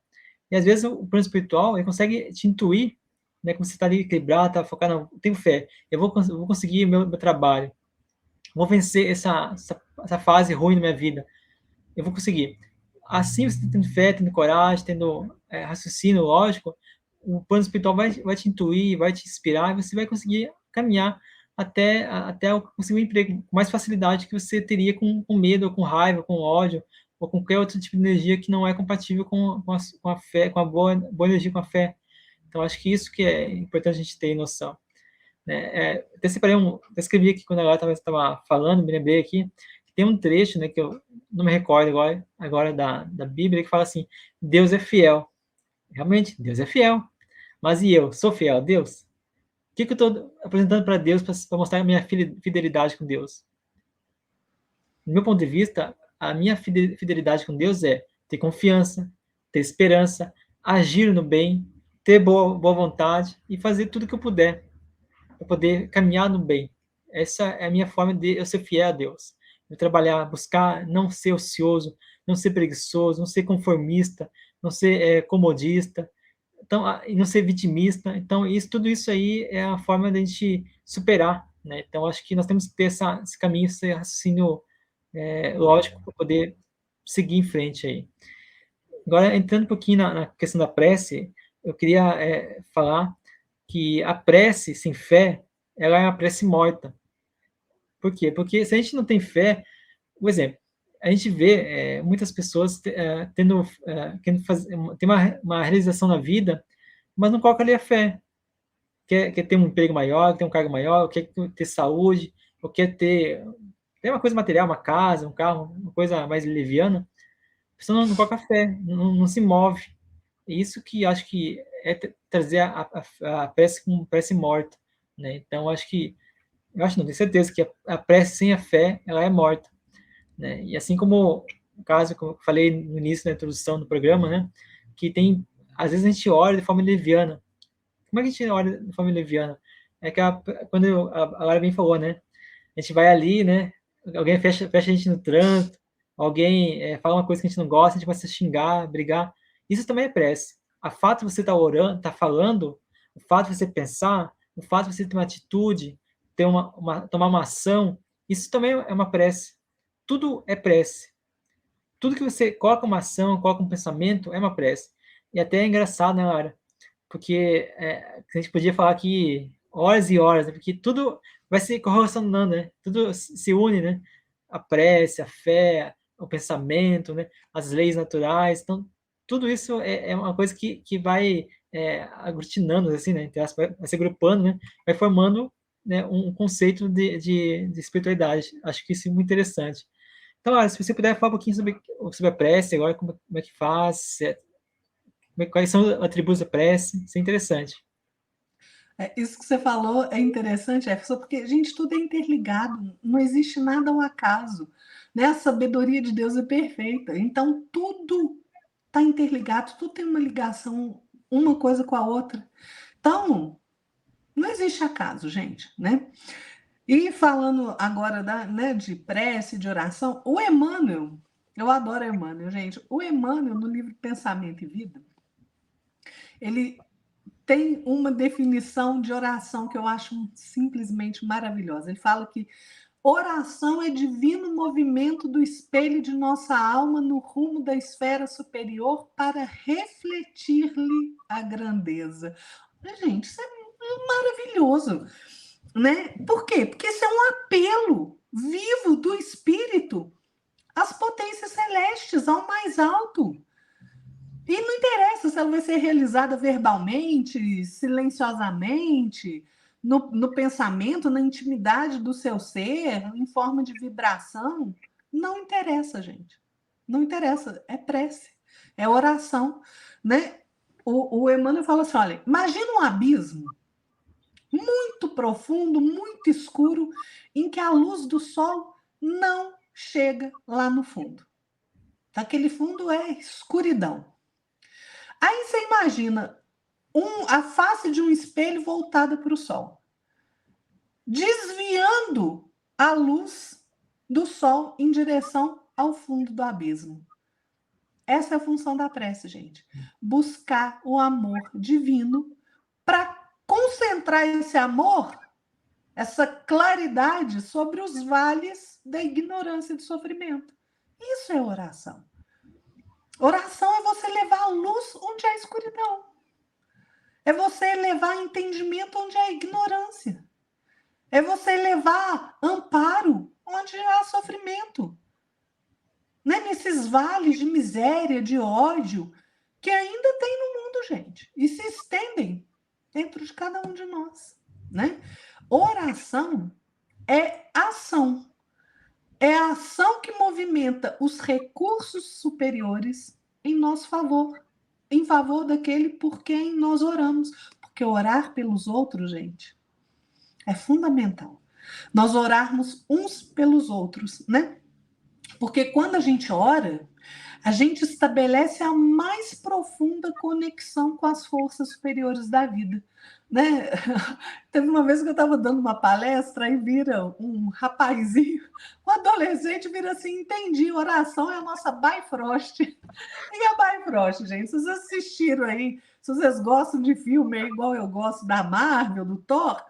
E às vezes o plano espiritual ele consegue te intuir, né, como você está ali equilibrado, está focado, não, tenho fé, vou conseguir meu trabalho, vou vencer essa fase ruim da minha vida, eu vou conseguir. Assim, você tendo fé, tendo coragem, tendo raciocínio lógico, o plano espiritual vai te intuir, vai te inspirar, e você vai conseguir caminhar até conseguir um emprego com mais facilidade que você teria com medo, ou com raiva, com ódio, ou com qualquer outro tipo de energia que não é compatível com a fé, com a boa energia, com a fé. Então, acho que isso que é importante a gente ter noção. Né? Até separei até escrevi aqui quando ela estava falando, me lembrei aqui, que tem um trecho, né, que eu não me recordo agora da Bíblia, que fala assim: Deus é fiel. Realmente, Deus é fiel. Mas e eu? Sou fiel a Deus? O que eu estou apresentando para Deus para mostrar a minha fidelidade com Deus? Do meu ponto de vista, a minha fidelidade com Deus é ter confiança, ter esperança, agir no bem, ter boa vontade e fazer tudo que eu puder para poder caminhar no bem. Essa é a minha forma de eu ser fiel a Deus. Eu trabalhar, buscar não ser ocioso, não ser preguiçoso, não ser conformista, não ser comodista, então, e não ser vitimista. Então, tudo isso aí é a forma de a gente superar, né? Então, acho que nós temos que ter esse caminho, esse raciocínio lógico para poder seguir em frente aí. Agora, entrando um pouquinho na questão da prece, eu queria falar que a prece sem fé, ela é uma prece morta. Por quê? Porque se a gente não tem fé, por exemplo, a gente vê muitas pessoas querendo fazer, tem uma realização na vida, mas não coloca ali a fé. Quer ter um emprego maior, quer ter um cargo maior, quer ter saúde, ou quer ter uma coisa material, uma casa, um carro, uma coisa mais leviana. A pessoa não coloca fé, não se move. É isso que acho que é trazer a prece como prece morta, né? Então, eu acho, não, tenho certeza que a prece sem a fé, ela é morta, né? E assim como o caso que eu falei no início da introdução do programa, né? Que às vezes a gente ora de forma leviana. Como é que a gente ora de forma leviana? É que quando a Lara bem falou, né? A gente vai ali, né? Alguém fecha a gente no trânsito, alguém fala uma coisa que a gente não gosta, a gente começa a xingar, brigar. Isso também é prece. O fato de você estar orando, estar falando, o fato de você pensar, o fato de você ter uma atitude, tomar uma ação, isso também é uma prece. Tudo é prece. Tudo que você coloca uma ação, coloca um pensamento, é uma prece. E até é engraçado, né, Lara? Porque a gente podia falar aqui horas e horas, né? Porque tudo vai se correlacionando, né? Tudo se une, né? A prece, a fé, o pensamento, né? As leis naturais. Então, tudo isso é uma coisa que vai aglutinando, assim, né? Vai se agrupando, né? Vai formando, né, um conceito de espiritualidade. Acho que isso é muito interessante. Então, olha, se você puder falar um pouquinho sobre a prece agora, como é que faz, quais são os atributos da prece, isso é interessante. Isso que você falou é interessante, Jefferson, porque, gente, tudo é interligado, não existe nada ao acaso. Né? A sabedoria de Deus é perfeita, então tudo está interligado, tudo tem uma ligação, uma coisa com a outra. Então, não existe acaso, gente, né? E falando agora né, de prece, de oração, o Emmanuel, eu adoro Emmanuel, gente. O Emmanuel, no livro Pensamento e Vida, ele tem uma definição de oração que eu acho simplesmente maravilhosa. Ele fala que oração é divino movimento do espelho de nossa alma no rumo da esfera superior para refletir-lhe a grandeza. Gente, isso é maravilhoso, né? Por quê? Porque isso é um apelo vivo do espírito às potências celestes, ao mais alto. E não interessa se ela vai ser realizada verbalmente, silenciosamente, no pensamento, na intimidade do seu ser, em forma de vibração. Não interessa, gente. Não interessa. É prece, é oração. Né? O Emmanuel fala assim: olha, imagina um abismo muito profundo, muito escuro, em que a luz do sol não chega lá no fundo. Aquele fundo é escuridão. Aí você imagina a face de um espelho voltada para o sol, desviando a luz do sol em direção ao fundo do abismo. Essa é a função da prece, gente. Buscar o amor divino para concentrar esse amor, essa claridade sobre os vales da ignorância e do sofrimento. Isso é oração. Oração é você levar a luz onde há escuridão. É você levar entendimento onde há ignorância. É você levar amparo onde há sofrimento. Né? Nesses vales de miséria, de ódio, que ainda tem no mundo, gente. E se estendem dentro de cada um de nós. Né? Oração é ação. É a ação que movimenta os recursos superiores em nosso favor. Em favor daquele por quem nós oramos. Porque orar pelos outros, gente, é fundamental. Nós orarmos uns pelos outros, né? Porque quando a gente ora, a gente estabelece a mais profunda conexão com as forças superiores da vida. Né? Teve uma vez que eu estava dando uma palestra e vira um rapazinho, um adolescente, vira assim: entendi, oração é a nossa Bifrost. E a Bifrost, gente, se vocês assistiram aí, se vocês gostam de filme igual eu gosto da Marvel, do Thor,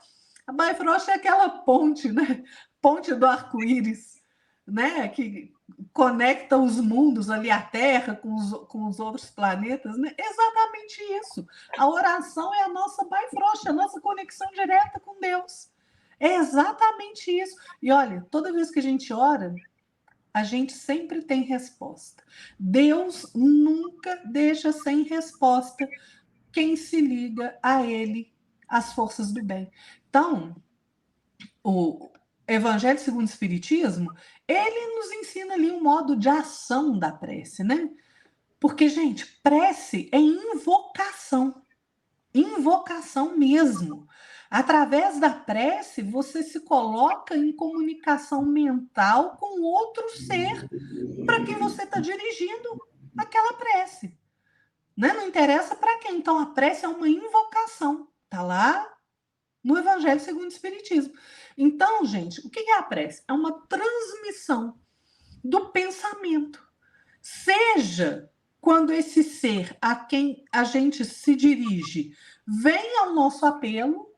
a Bifrost é aquela ponte, né? Ponte do arco-íris, né? Que conecta os mundos ali, a Terra com os outros planetas, né? Exatamente isso. A oração é a nossa Bifrost, a nossa conexão direta com Deus. É exatamente isso. E olha, toda vez que a gente ora, a gente sempre tem resposta. Deus nunca deixa sem resposta quem se liga a Ele, as forças do bem. Então, o Evangelho segundo o Espiritismo, ele nos ensina ali um modo de ação da prece, né? Porque, gente, prece é invocação mesmo. Através da prece, você se coloca em comunicação mental com outro ser para quem você está dirigindo aquela prece. Né? Não interessa para quem. Então, a prece é uma invocação. Está lá no Evangelho segundo o Espiritismo. Então, gente, o que é a prece? É uma transmissão do pensamento. Seja quando esse ser a quem a gente se dirige vem ao nosso apelo,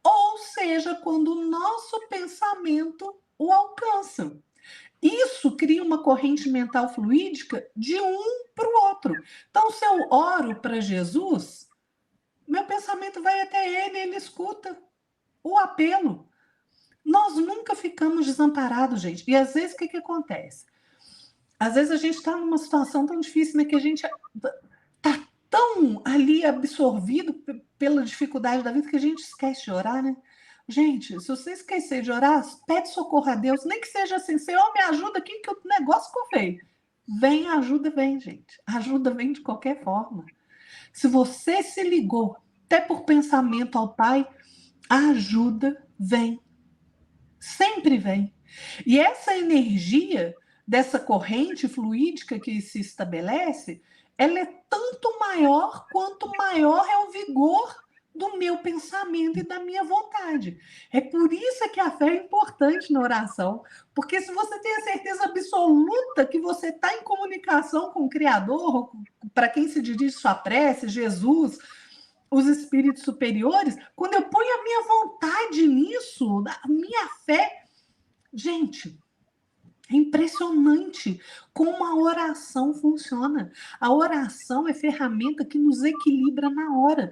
ou seja, quando o nosso pensamento o alcança. Isso cria uma corrente mental fluídica de um para o outro. Então, se eu oro para Jesus, meu pensamento vai até ele, ele escuta o apelo. Nós nunca ficamos desamparados, gente. E às vezes o que acontece? Às vezes a gente está numa situação tão difícil, né, que a gente está tão ali absorvido pela dificuldade da vida que a gente esquece de orar, né? Gente, se você esquecer de orar, pede socorro a Deus, nem que seja assim: Senhor, me ajuda aqui que o negócio ficou feio. Vem, ajuda vem, gente. Ajuda vem de qualquer forma. Se você se ligou, até por pensamento ao Pai, a ajuda vem. Sempre vem. E essa energia dessa corrente fluídica que se estabelece, ela é tanto maior quanto maior é o vigor do meu pensamento e da minha vontade. É por isso que a fé é importante na oração, porque se você tem a certeza absoluta que você está em comunicação com o Criador, para quem se dirige sua prece, Jesus, os espíritos superiores, quando eu ponho a minha vontade nisso, a minha fé, gente, é impressionante como a oração funciona. A oração é ferramenta que nos equilibra na hora.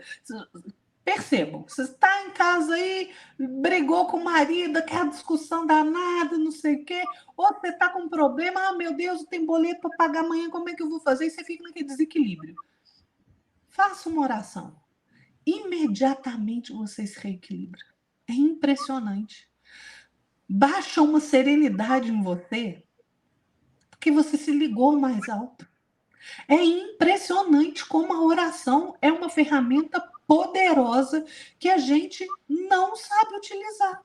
Percebam, você está em casa aí, brigou com o marido, aquela discussão danada, não sei o quê, ou você está com um problema: meu Deus, tem boleto para pagar amanhã, como é que eu vou fazer? E você fica naquele desequilíbrio. faça uma oração. Imediatamente você se reequilibra. É impressionante. Baixa uma serenidade em você, porque você se ligou mais alto. É impressionante como a oração é uma ferramenta poderosa que a gente não sabe utilizar.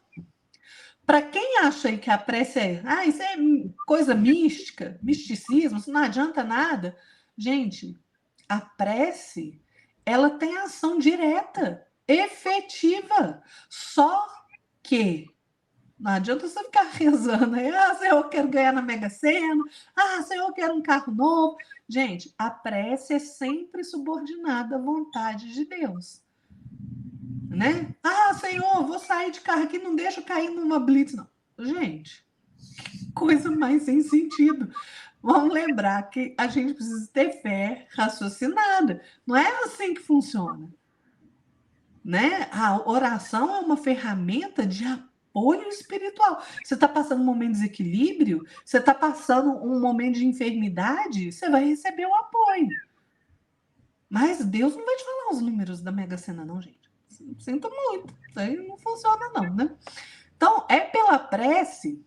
Para quem acha aí que a prece isso é coisa mística, misticismo, isso não adianta nada. Gente, a prece, ela tem ação direta, efetiva. Só que não adianta você ficar rezando aí, Senhor, eu quero ganhar na Mega Sena, Senhor, eu quero um carro novo. Gente, a prece é sempre subordinada à vontade de Deus. Né? Senhor, vou sair de carro aqui, não deixa eu cair numa blitz, não. Gente, que coisa mais sem sentido. Vamos lembrar que a gente precisa ter fé raciocinada. Não é assim que funciona. Né? A oração é uma ferramenta de apoio espiritual. Você está passando um momento de desequilíbrio, você está passando um momento de enfermidade, você vai receber o apoio. Mas Deus não vai te falar os números da Mega Sena, não, gente. Sinto muito. Isso aí não funciona, não, né? Então, é pela prece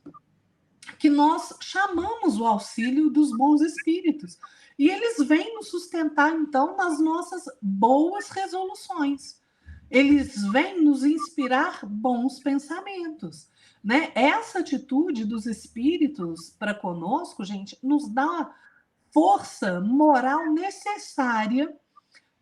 que nós chamamos o auxílio dos bons espíritos. E eles vêm nos sustentar, então, nas nossas boas resoluções. Eles vêm nos inspirar bons pensamentos. Né? Essa atitude dos espíritos para conosco, gente, nos dá força moral necessária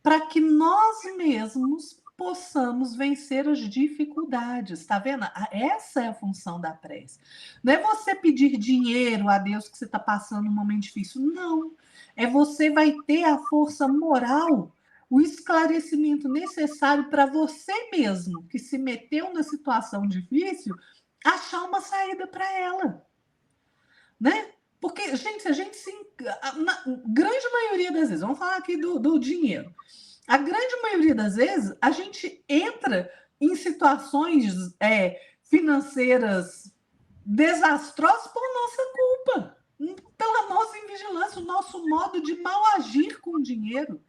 para que nós mesmos possamos vencer as dificuldades, tá vendo? Essa é a função da prece. Não é você pedir dinheiro a Deus que você está passando um momento difícil, não. É você vai ter a força moral, o esclarecimento necessário para você mesmo, que se meteu na situação difícil, achar uma saída para ela, né? Porque, gente, a gente na grande maioria das vezes, vamos falar aqui do dinheiro. A grande maioria das vezes, a gente entra em situações financeiras desastrosas por nossa culpa, pela nossa invigilância, o nosso modo de mal agir com o dinheiro.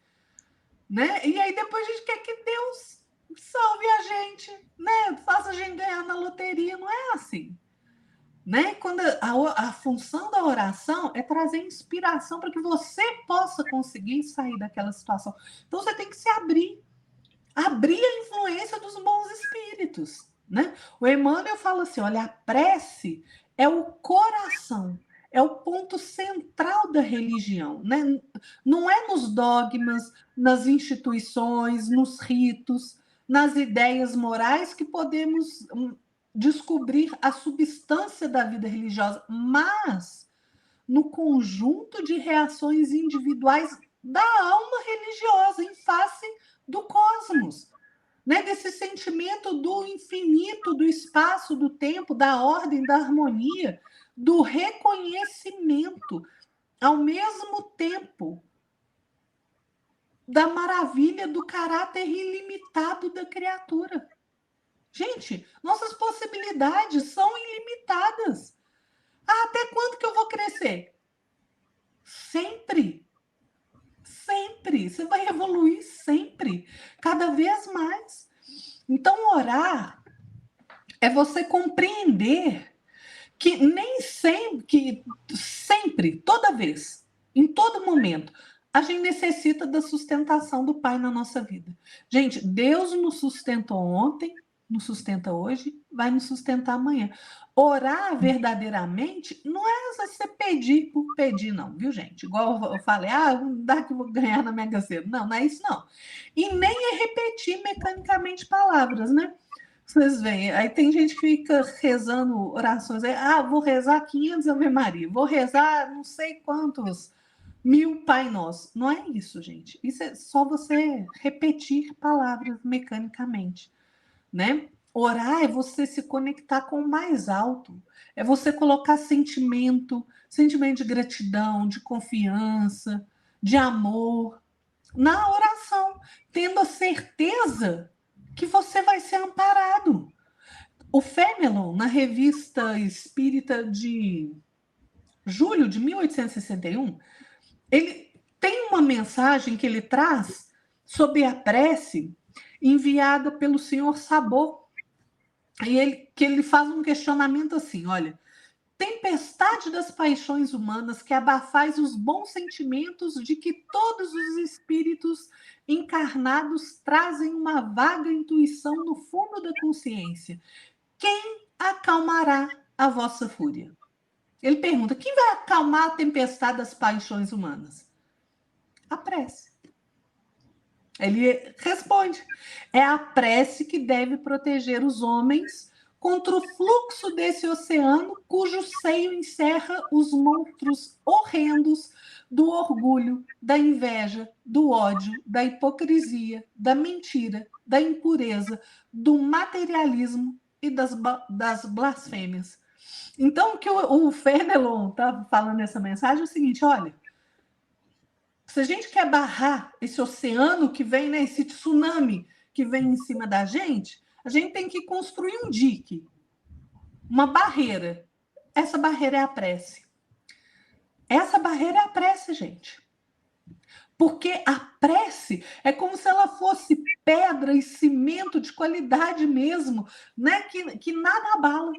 Né? E aí depois a gente quer que Deus salve a gente, né? Faça a gente ganhar na loteria. Não é assim. Né? Quando a função da oração é trazer inspiração para que você possa conseguir sair daquela situação. Então você tem que se abrir a influência dos bons espíritos. Né? O Emmanuel fala assim: olha, a prece é o coração, é o ponto central da religião. Né? Não é nos dogmas, nas instituições, nos ritos, nas ideias morais que podemos descobrir a substância da vida religiosa, mas no conjunto de reações individuais da alma religiosa em face do cosmos, né? Desse sentimento do infinito, do espaço, do tempo, da ordem, da harmonia, do reconhecimento, ao mesmo tempo da maravilha do caráter ilimitado da criatura. Gente, nossas possibilidades são ilimitadas. Até quando que eu vou crescer? Sempre. Sempre. Você vai evoluir sempre. Cada vez mais. Então, orar é você compreender que nem sempre, toda vez, em todo momento, a gente necessita da sustentação do Pai na nossa vida. Gente, Deus nos sustentou ontem, nos sustenta hoje, vai nos sustentar amanhã. Orar verdadeiramente não é você pedir por pedir, não, viu, gente? Igual eu falei, não dá que eu vou ganhar na Mega Sena. Não, não é isso, não. E nem é repetir mecanicamente palavras, né? Vocês veem, aí tem gente que fica rezando orações, vou rezar 500 Ave Maria, vou rezar não sei quantos 1000 Pai Nosso. Não é isso, gente. Isso é só você repetir palavras mecanicamente, né? Orar é você se conectar com o mais alto, é você colocar sentimento de gratidão, de confiança, de amor na oração, tendo a certeza que você vai ser amparado. O Fenelon, na Revista Espírita de julho de 1861, ele tem uma mensagem que ele traz sobre a prece enviada pelo senhor Sabot. E ele faz um questionamento assim, olha, tempestade das paixões humanas que abafais os bons sentimentos de que todos os espíritos encarnados trazem uma vaga intuição no fundo da consciência. Quem acalmará a vossa fúria? Ele pergunta, quem vai acalmar a tempestade das paixões humanas? A prece. Ele responde, é a prece que deve proteger os homens contra o fluxo desse oceano cujo seio encerra os monstros horrendos do orgulho, da inveja, do ódio, da hipocrisia, da mentira, da impureza, do materialismo e das blasfêmias. Então, o que o Fenelon está falando nessa mensagem é o seguinte, olha, se a gente quer barrar esse oceano que vem, né, esse tsunami que vem em cima da gente, a gente tem que construir um dique, uma barreira. Essa barreira é a prece. Essa barreira é a prece, gente. Porque a prece é como se ela fosse pedra e cimento de qualidade mesmo, né, que nada abala.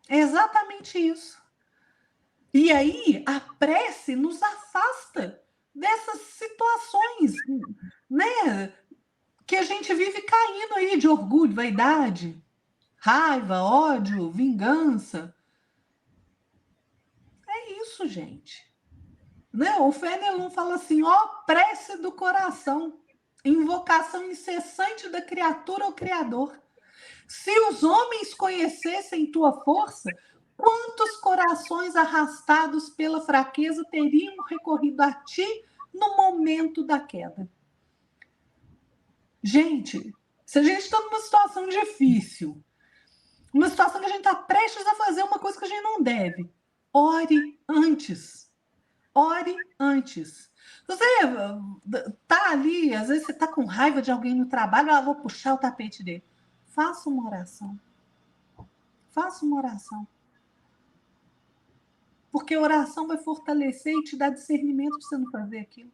É exatamente isso. E aí, a prece nos afasta dessas situações, né, que a gente vive caindo aí de orgulho, vaidade, raiva, ódio, vingança. É isso, gente. Né? O Fenelon fala assim, ó, prece do coração, invocação incessante da criatura ao Criador. Se os homens conhecessem tua força, quantos corações arrastados pela fraqueza teriam recorrido a ti no momento da queda? Gente, se a gente está numa situação difícil, uma situação que a gente está prestes a fazer uma coisa que a gente não deve, ore antes. Ore antes. Você tá ali, às vezes você está com raiva de alguém no trabalho, vou puxar o tapete dele. Faça uma oração. Faça uma oração. Porque a oração vai fortalecer e te dar discernimento para você não fazer aquilo.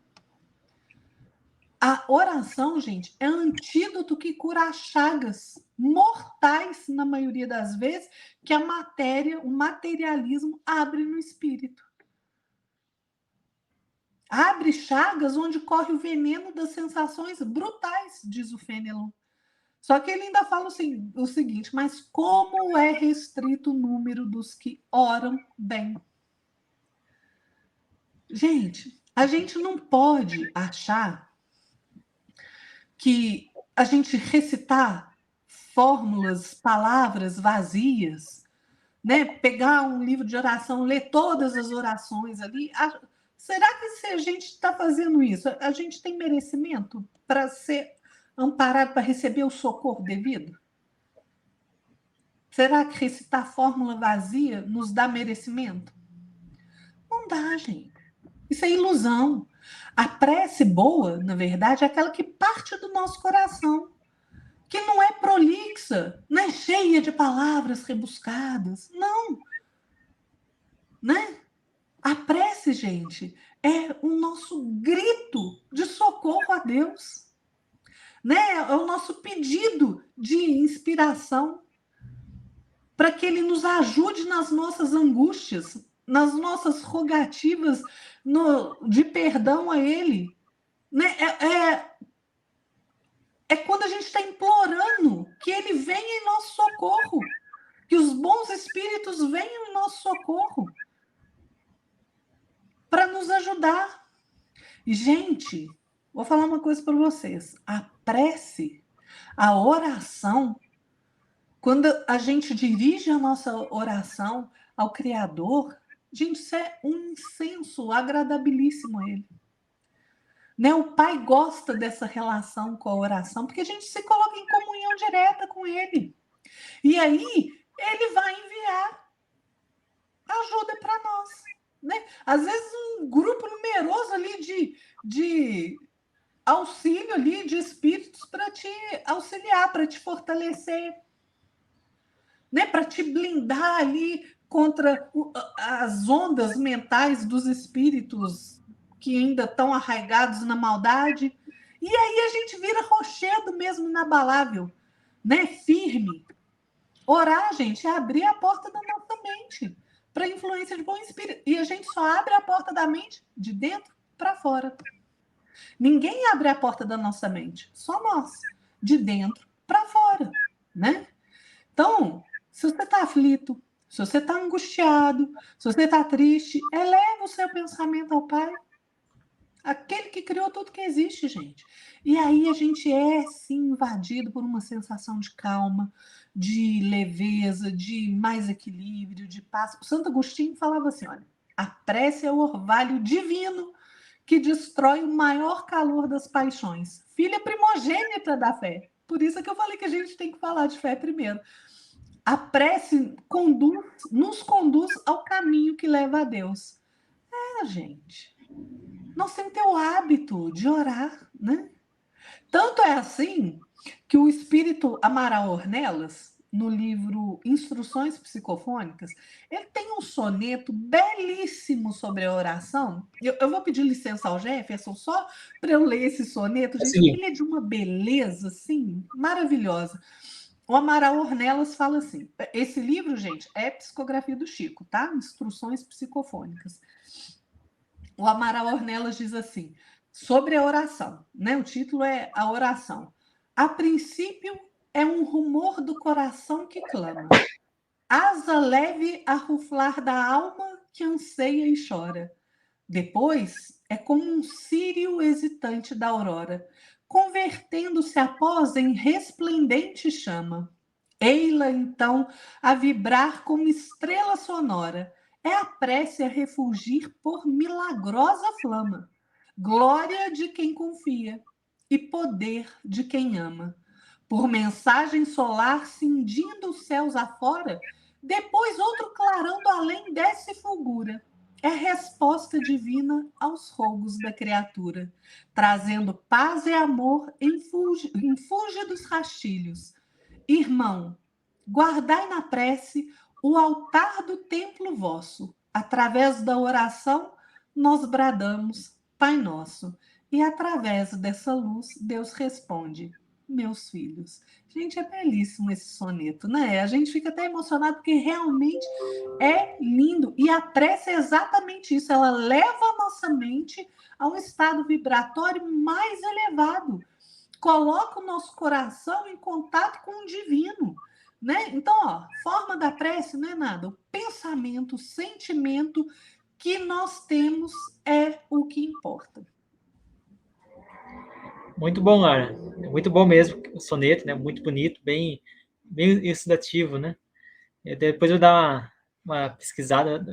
A oração, gente, é antídoto que cura as chagas mortais, na maioria das vezes, que a matéria, o materialismo abre no espírito. Abre chagas onde corre o veneno das sensações brutais, diz o Fenelon. Só que ele ainda fala o seguinte, mas como é restrito o número dos que oram bem? Gente, a gente não pode achar que a gente recitar fórmulas, palavras vazias, né? Pegar um livro de oração, ler todas as orações ali. Será que se a gente está fazendo isso, a gente tem merecimento para ser amparado, para receber o socorro devido? Será que recitar fórmula vazia nos dá merecimento? Não dá, gente. Isso é ilusão. A prece boa, na verdade, é aquela que parte do nosso coração, que não é prolixa, não é cheia de palavras rebuscadas. Não. Né? A prece, gente, é o nosso grito de socorro a Deus. Né? É o nosso pedido de inspiração para que Ele nos ajude nas nossas angústias, nas nossas rogativas de perdão a Ele. Né? É quando a gente está implorando que Ele venha em nosso socorro, que os bons espíritos venham em nosso socorro para nos ajudar. E, gente, vou falar uma coisa para vocês. A prece, a oração, quando a gente dirige a nossa oração ao Criador, gente, isso é um incenso agradabilíssimo a Ele. Né? O Pai gosta dessa relação com a oração, porque a gente se coloca em comunhão direta com Ele. E aí, Ele vai enviar ajuda para nós. Né? Às vezes, um grupo numeroso ali de auxílio ali, de espíritos para te auxiliar, para te fortalecer, né? Para te blindar ali contra as ondas mentais dos espíritos que ainda estão arraigados na maldade. E aí a gente vira rochedo mesmo, inabalável, né? Firme. Orar, gente, é abrir a porta da nossa mente para a influência de bom espírito. E a gente só abre a porta da mente de dentro para fora. Ninguém abre a porta da nossa mente, só nós, de dentro para fora, né? Então, se você está aflito, se você está angustiado, se você está triste, eleva o seu pensamento ao Pai. Aquele que criou tudo que existe, gente. E aí a gente é, sim, invadido por uma sensação de calma, de leveza, de mais equilíbrio, de paz. O Santo Agostinho falava assim, olha, a prece é o orvalho divino que destrói o maior calor das paixões. Filha primogênita da fé. Por isso é que eu falei que a gente tem que falar de fé primeiro. A prece nos conduz ao caminho que leva a Deus. Gente, nós temos que ter o hábito de orar, né? Tanto é assim que o espírito Amaral Ornelas, no livro Instruções Psicofônicas, ele tem um soneto belíssimo sobre a oração. Eu vou pedir licença ao Jefferson só para eu ler esse soneto, gente, porque ele é de uma beleza, assim, maravilhosa. O Amaral Ornelas fala assim, esse livro, gente, é Psicografia do Chico, tá? Instruções Psicofônicas. O Amaral Ornelas diz assim, sobre a oração, né? O título é A Oração. A princípio, é um rumor do coração que clama, asa leve a ruflar da alma que anseia e chora. Depois, é como um círio hesitante da aurora, convertendo-se após em resplendente chama. Ei-la, então, a vibrar como estrela sonora. É a prece a refulgir por milagrosa flama. Glória de quem confia e poder de quem ama. Por mensagem solar cindindo os céus afora, depois outro clarão do além desce e fulgura. É resposta divina aos rogos da criatura, trazendo paz e amor em fúlgidos rastilhos. Irmão, guardai na prece o altar do templo vosso. Através da oração, nós bradamos, Pai Nosso. E através dessa luz, Deus responde, meus filhos. Gente, é belíssimo esse soneto, né? A gente fica até emocionado porque realmente é lindo. E a prece é exatamente isso. Ela leva a nossa mente a um estado vibratório mais elevado. Coloca o nosso coração em contato com o divino, né? Então, ó, forma da prece não é nada. O pensamento, o sentimento que nós temos é o que importa. Muito bom, Lara. Muito bom mesmo o soneto, né? Muito bonito, bem elucidativo, né? Depois eu dar uma pesquisada,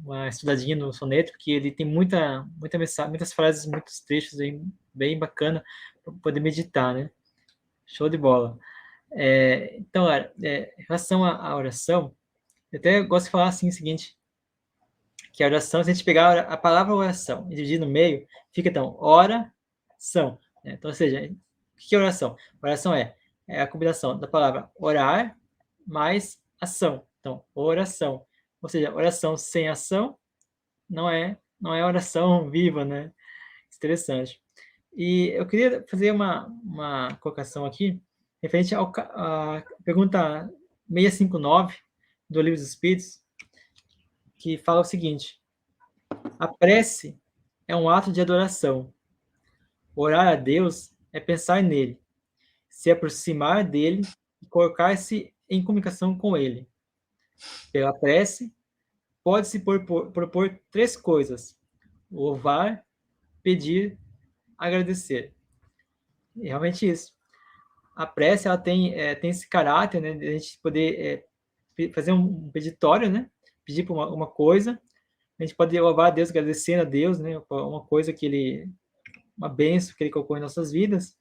uma estudadinha no soneto, porque ele tem muita mensagem, muitas frases, muitos trechos aí, bem bacana para poder meditar, né? Show de bola. Então, Lara, em relação à oração, eu até gosto de falar assim o seguinte, que a oração, se a gente pegar a palavra oração e dividir no meio, fica então, oração. Né? Então, ou seja, o que é oração? Oração é a combinação da palavra orar mais ação. Então, oração. Ou seja, oração sem ação não é oração viva, né? Interessante. E eu queria fazer uma colocação aqui, referente à pergunta 659 do Livro dos Espíritos, que fala o seguinte: a prece é um ato de adoração. Orar a Deus é pensar nele, se aproximar dele e colocar-se em comunicação com ele. Pela prece, pode-se propor três coisas: louvar, pedir, agradecer. E realmente isso. A prece ela tem esse caráter, né, de a gente poder fazer um peditório, né, pedir por uma coisa. A gente pode louvar a Deus, agradecendo a Deus, né, uma coisa uma bênção que ele colocou em nossas vidas.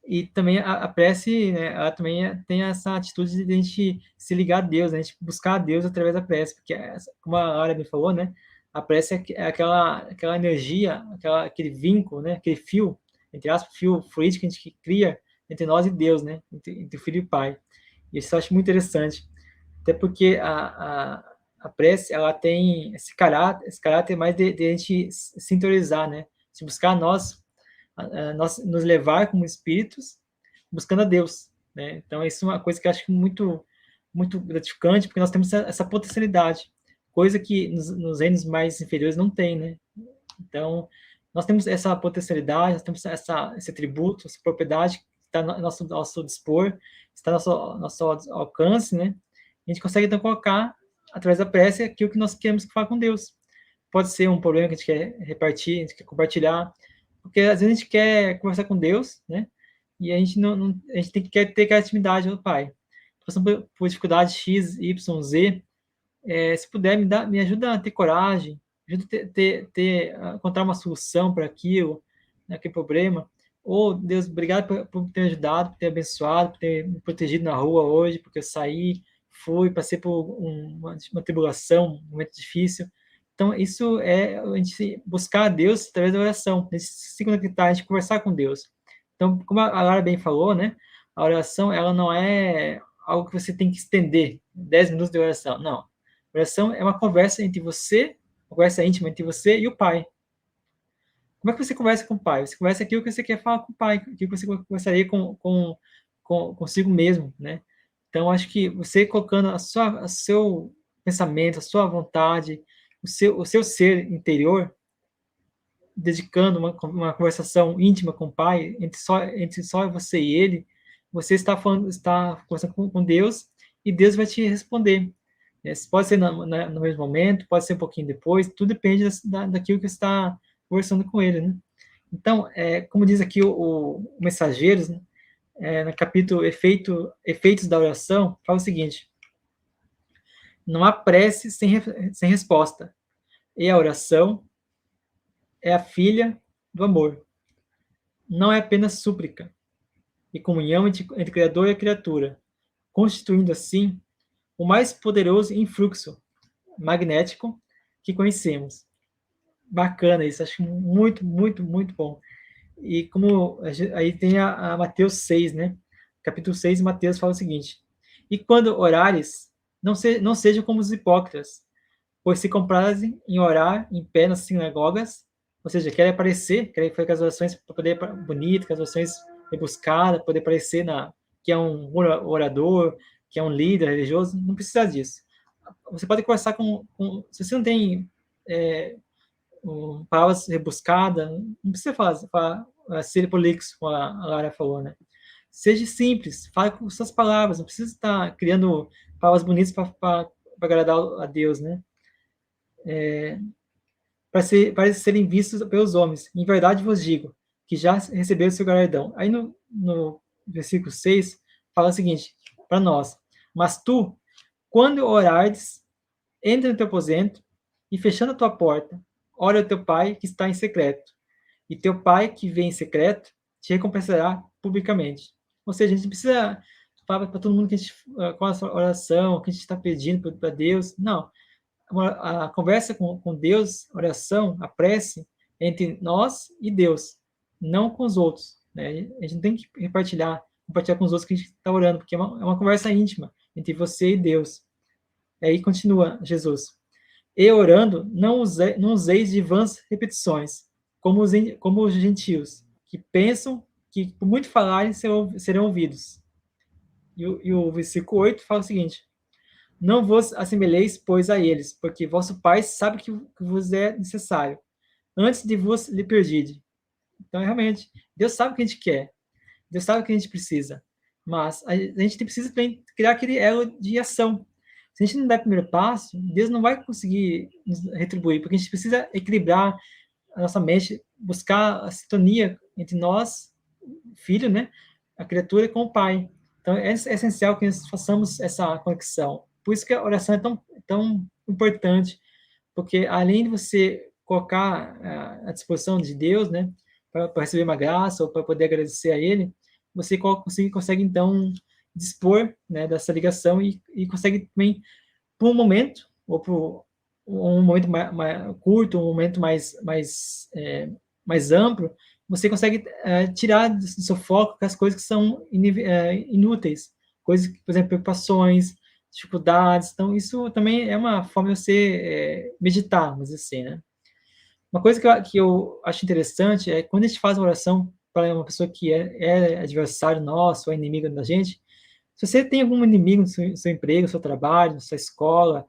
E também a prece, né, ela também tem essa atitude de a gente se ligar a Deus, né, a gente buscar a Deus através da prece, porque, como a Lara me falou, né, a prece é aquela energia, aquele vínculo, né, aquele fio, entre aspas, fio fluídico que a gente cria entre nós e Deus, né, entre o Filho e o Pai. E isso eu acho muito interessante, até porque a prece, ela tem esse caráter mais de a gente sintonizar, né, de buscar nos levar como espíritos buscando a Deus, né? Então, isso é uma coisa que eu acho muito, muito gratificante, porque nós temos essa potencialidade, coisa que nos reinos mais inferiores não tem, né? Então, nós temos essa potencialidade, nós temos esse atributo, essa propriedade que está no nosso dispor, está no nosso alcance, né? A gente consegue, então, colocar, através da prece, aquilo que nós queremos falar com Deus. Pode ser um problema que a gente quer repartir, a gente quer compartilhar, porque às vezes a gente quer conversar com Deus, né? E a gente a gente tem que ter aquela intimidade do Pai. Passando por dificuldade X, Y, Z, se puder, me ajuda a ter coragem, ajuda a encontrar uma solução para aquilo, né, aquele problema. Ou, Deus, obrigado por ter me ajudado, por ter abençoado, por ter me protegido na rua hoje, porque eu saí, fui, passei por uma tribulação, um momento difícil. Então, isso é a gente buscar a Deus através da oração, a gente se conectar, a gente conversar com Deus. Então, como a Lara bem falou, né, a oração, ela não é algo que você tem que estender, 10 minutos de oração, não. Oração é uma conversa entre você, uma conversa íntima entre você e o Pai. Como é que você conversa com o Pai? Você conversa aquilo que você quer falar com o Pai, aquilo que você conversaria consigo mesmo, né? Então, acho que você colocando o seu pensamento, a sua vontade, o seu ser interior, dedicando uma conversação íntima com o Pai, entre só você e Ele, você está conversando com Deus e Deus vai te responder. Pode ser no mesmo momento, pode ser um pouquinho depois, tudo depende daquilo que você está conversando com Ele, né? Então, como diz aqui o Mensageiros, né, no capítulo Efeitos da Oração, fala o seguinte: não há prece sem resposta, e a oração é a filha do amor. Não é apenas súplica e comunhão entre Criador e a criatura, constituindo assim o mais poderoso influxo magnético que conhecemos. Bacana isso, acho muito, muito, muito bom. E como aí tem a Mateus 6, né? Capítulo 6, Mateus fala o seguinte: e quando orares, não sejam como os hipócritas, pois se comprazem em orar em pé nas sinagogas, ou seja, querem aparecer, querem fazer as orações para poder bonito, as orações rebuscadas, poder parecer que é um orador, que é um líder religioso, não precisa disso. Você pode conversar se você não tem palavras rebuscadas, não precisa falar ser prolixo, como a Lara falou, né? Seja simples, fale com suas palavras, não precisa estar criando palavras bonitas para agradar a Deus, né? Para serem vistos pelos homens. Em verdade vos digo, que já receberam o seu galardão. Aí no versículo 6, fala o seguinte, para nós: mas tu, quando orares, entra no teu aposento e, fechando a tua porta, ora ao teu pai que está em secreto. E teu pai que vem em secreto te recompensará publicamente. Ou seja, a gente precisa falar para todo mundo que qual a nossa oração, que a gente está pedindo para Deus. Não. A conversa com Deus, a oração, a prece, é entre nós e Deus, não com os outros. Né? A gente não tem que compartilhar com os outros que a gente está orando, porque é uma conversa íntima entre você e Deus. Aí continua Jesus. E orando, não useis de vãs repetições, como os gentios, que pensam que por muito falarem serão ouvidos. E o versículo 8 fala o seguinte: não vos assemelheis, pois, a eles, porque vosso Pai sabe que vos é necessário, antes de vos lhe pedirde. Então, realmente, Deus sabe o que a gente quer, Deus sabe o que a gente precisa, mas a gente precisa também criar aquele elo de ação. Se a gente não der o primeiro passo, Deus não vai conseguir nos retribuir, porque a gente precisa equilibrar a nossa mente, buscar a sintonia entre nós, filho, né, a criatura, com o Pai. Então, é essencial que nós façamos essa conexão. Por isso que a oração é tão importante, porque além de você colocar à disposição de Deus, né, para receber uma graça ou para poder agradecer a Ele, você consegue então dispor, né, dessa ligação e consegue também, por um momento, ou por um momento mais curto, um momento mais amplo, você consegue tirar do seu foco as coisas que são inúteis, coisas, por exemplo, preocupações, dificuldades. Então, isso também é uma forma de você meditar, vamos dizer assim, né? Uma coisa que eu acho interessante é quando a gente faz uma oração para uma pessoa que é adversário nosso ou inimigo da gente, se você tem algum inimigo no seu emprego, no seu trabalho, na sua escola,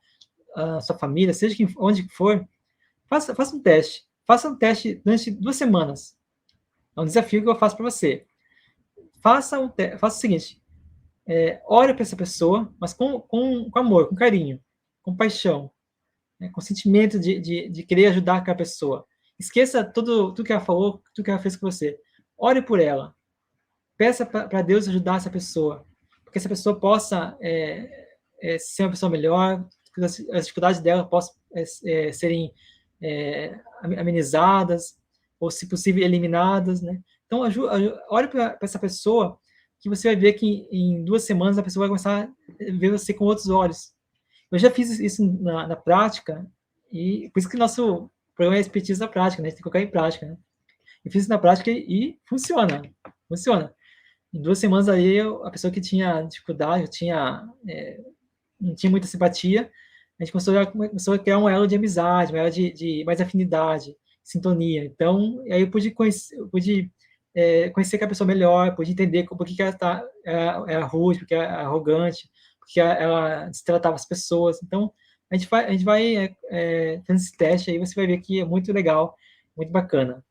na sua família, seja onde for, faça um teste. Faça um teste durante 2 semanas. É um desafio que eu faço para você. Faça o seguinte: ore para essa pessoa, mas com amor, com carinho, com paixão, né, com sentimento de querer ajudar aquela pessoa. Esqueça tudo que ela falou, tudo que ela fez com você. Ore por ela. Peça para Deus ajudar essa pessoa, porque essa pessoa possa ser uma pessoa melhor, que as dificuldades dela possam serem amenizadas, ou, se possível, eliminadas, né? Então, ore para essa pessoa, que você vai ver que em 2 semanas a pessoa vai começar a ver você com outros olhos. Eu já fiz isso na prática, e por isso que nosso programa é expertise na prática, né? A gente tem que colocar em prática, né? Eu fiz isso na prática e funciona. Funciona. Em 2 semanas aí, a pessoa que tinha dificuldade, não tinha muita simpatia, a gente começou a criar um elo de amizade, um elo de mais afinidade, sintonia. Então, aí eu pude conhecer aquela pessoa melhor, pude entender por que ela era rude, porque ela era arrogante, porque ela destratava as pessoas. Então, a gente vai fazendo esse teste aí, você vai ver que é muito legal, muito bacana.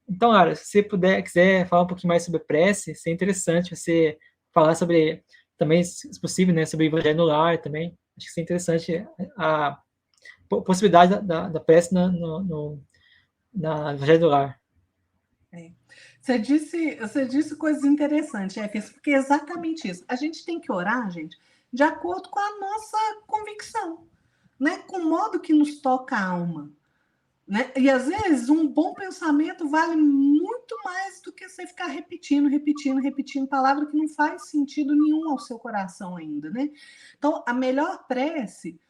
Então, Ara, se você quiser falar um pouquinho mais sobre prece, seria interessante você falar sobre, também, se possível, né, sobre o evangelho no lar também. Acho que seria interessante a possibilidade da prece na evangelho do lar. Você disse coisas interessantes, Jefferson, porque é exatamente isso. A gente tem que orar, gente, de acordo com a nossa convicção, né? Com o modo que nos toca a alma. Né? E às vezes um bom pensamento vale muito mais do que você ficar repetindo palavra que não faz sentido nenhum ao seu coração ainda, né? Então, a melhor prece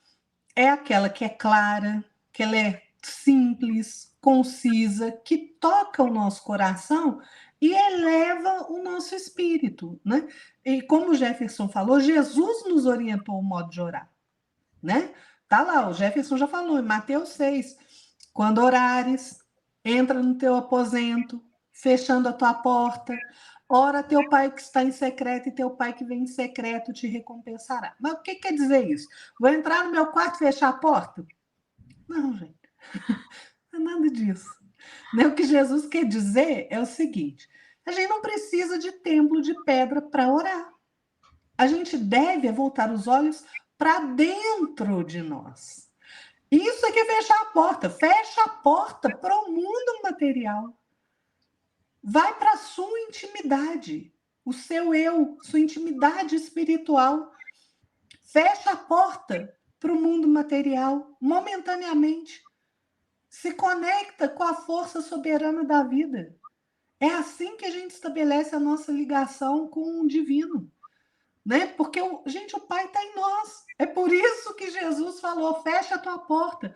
é aquela que é clara, que ela é simples, concisa, que toca o nosso coração e eleva o nosso espírito, né? E como o Jefferson falou, Jesus nos orientou o modo de orar, né? Tá lá, o Jefferson já falou em Mateus 6, quando orares, entra no teu aposento, fechando a tua porta, ora a teu pai que está em secreto e teu pai que vem em secreto te recompensará. Mas o que quer dizer isso? Vou entrar no meu quarto e fechar a porta? Não, gente, não é nada disso. Né? O que Jesus quer dizer é o seguinte: a gente não precisa de templo de pedra para orar. A gente deve voltar os olhos para dentro de nós. Isso aqui é fechar a porta. Fecha a porta para o mundo material. Vai para a sua intimidade, o seu eu, sua intimidade espiritual. Fecha a porta para o mundo material, momentaneamente. Se conecta com a força soberana da vida. É assim que a gente estabelece a nossa ligação com o divino. Né? Porque, gente, o Pai está em nós. É por isso que Jesus falou: fecha a tua porta.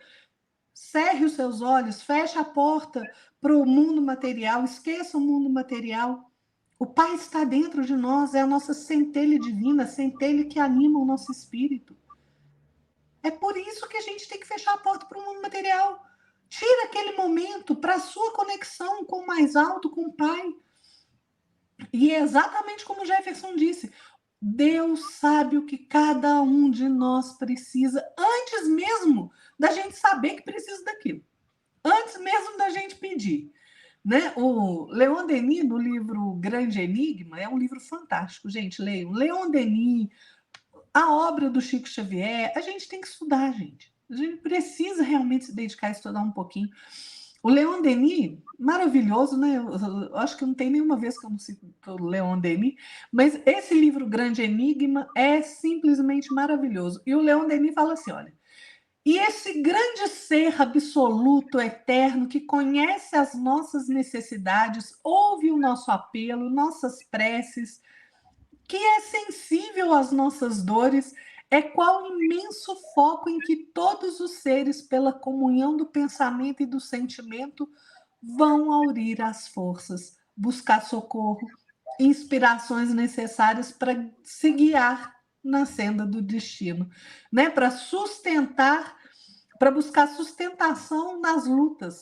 Cerre os seus olhos, feche a porta para o mundo material, esqueça o mundo material. O Pai está dentro de nós, é a nossa centelha divina, a centelha que anima o nosso espírito. É por isso que a gente tem que fechar a porta para o mundo material. Tira aquele momento para a sua conexão com o mais alto, com o Pai. E é exatamente como o Jefferson disse: Deus sabe o que cada um de nós precisa, antes mesmo da gente saber que precisa daquilo. Antes mesmo da gente pedir. Né? O Leon Denis, no livro Grande Enigma, é um livro fantástico, gente, leiam. Leon Denis, a obra do Chico Xavier, a gente tem que estudar, gente. A gente precisa realmente se dedicar a estudar um pouquinho. O Leon Denis, maravilhoso, né? Eu acho que não tem nenhuma vez que eu não cito o Leon Denis, mas esse livro Grande Enigma é simplesmente maravilhoso. E o Leon Denis fala assim, olha: e esse grande ser absoluto, eterno, que conhece as nossas necessidades, ouve o nosso apelo, nossas preces, que é sensível às nossas dores, é qual imenso foco em que todos os seres, pela comunhão do pensamento e do sentimento, vão aurir as forças, buscar socorro, inspirações necessárias para se guiar na senda do destino, né? Para buscar sustentação nas lutas,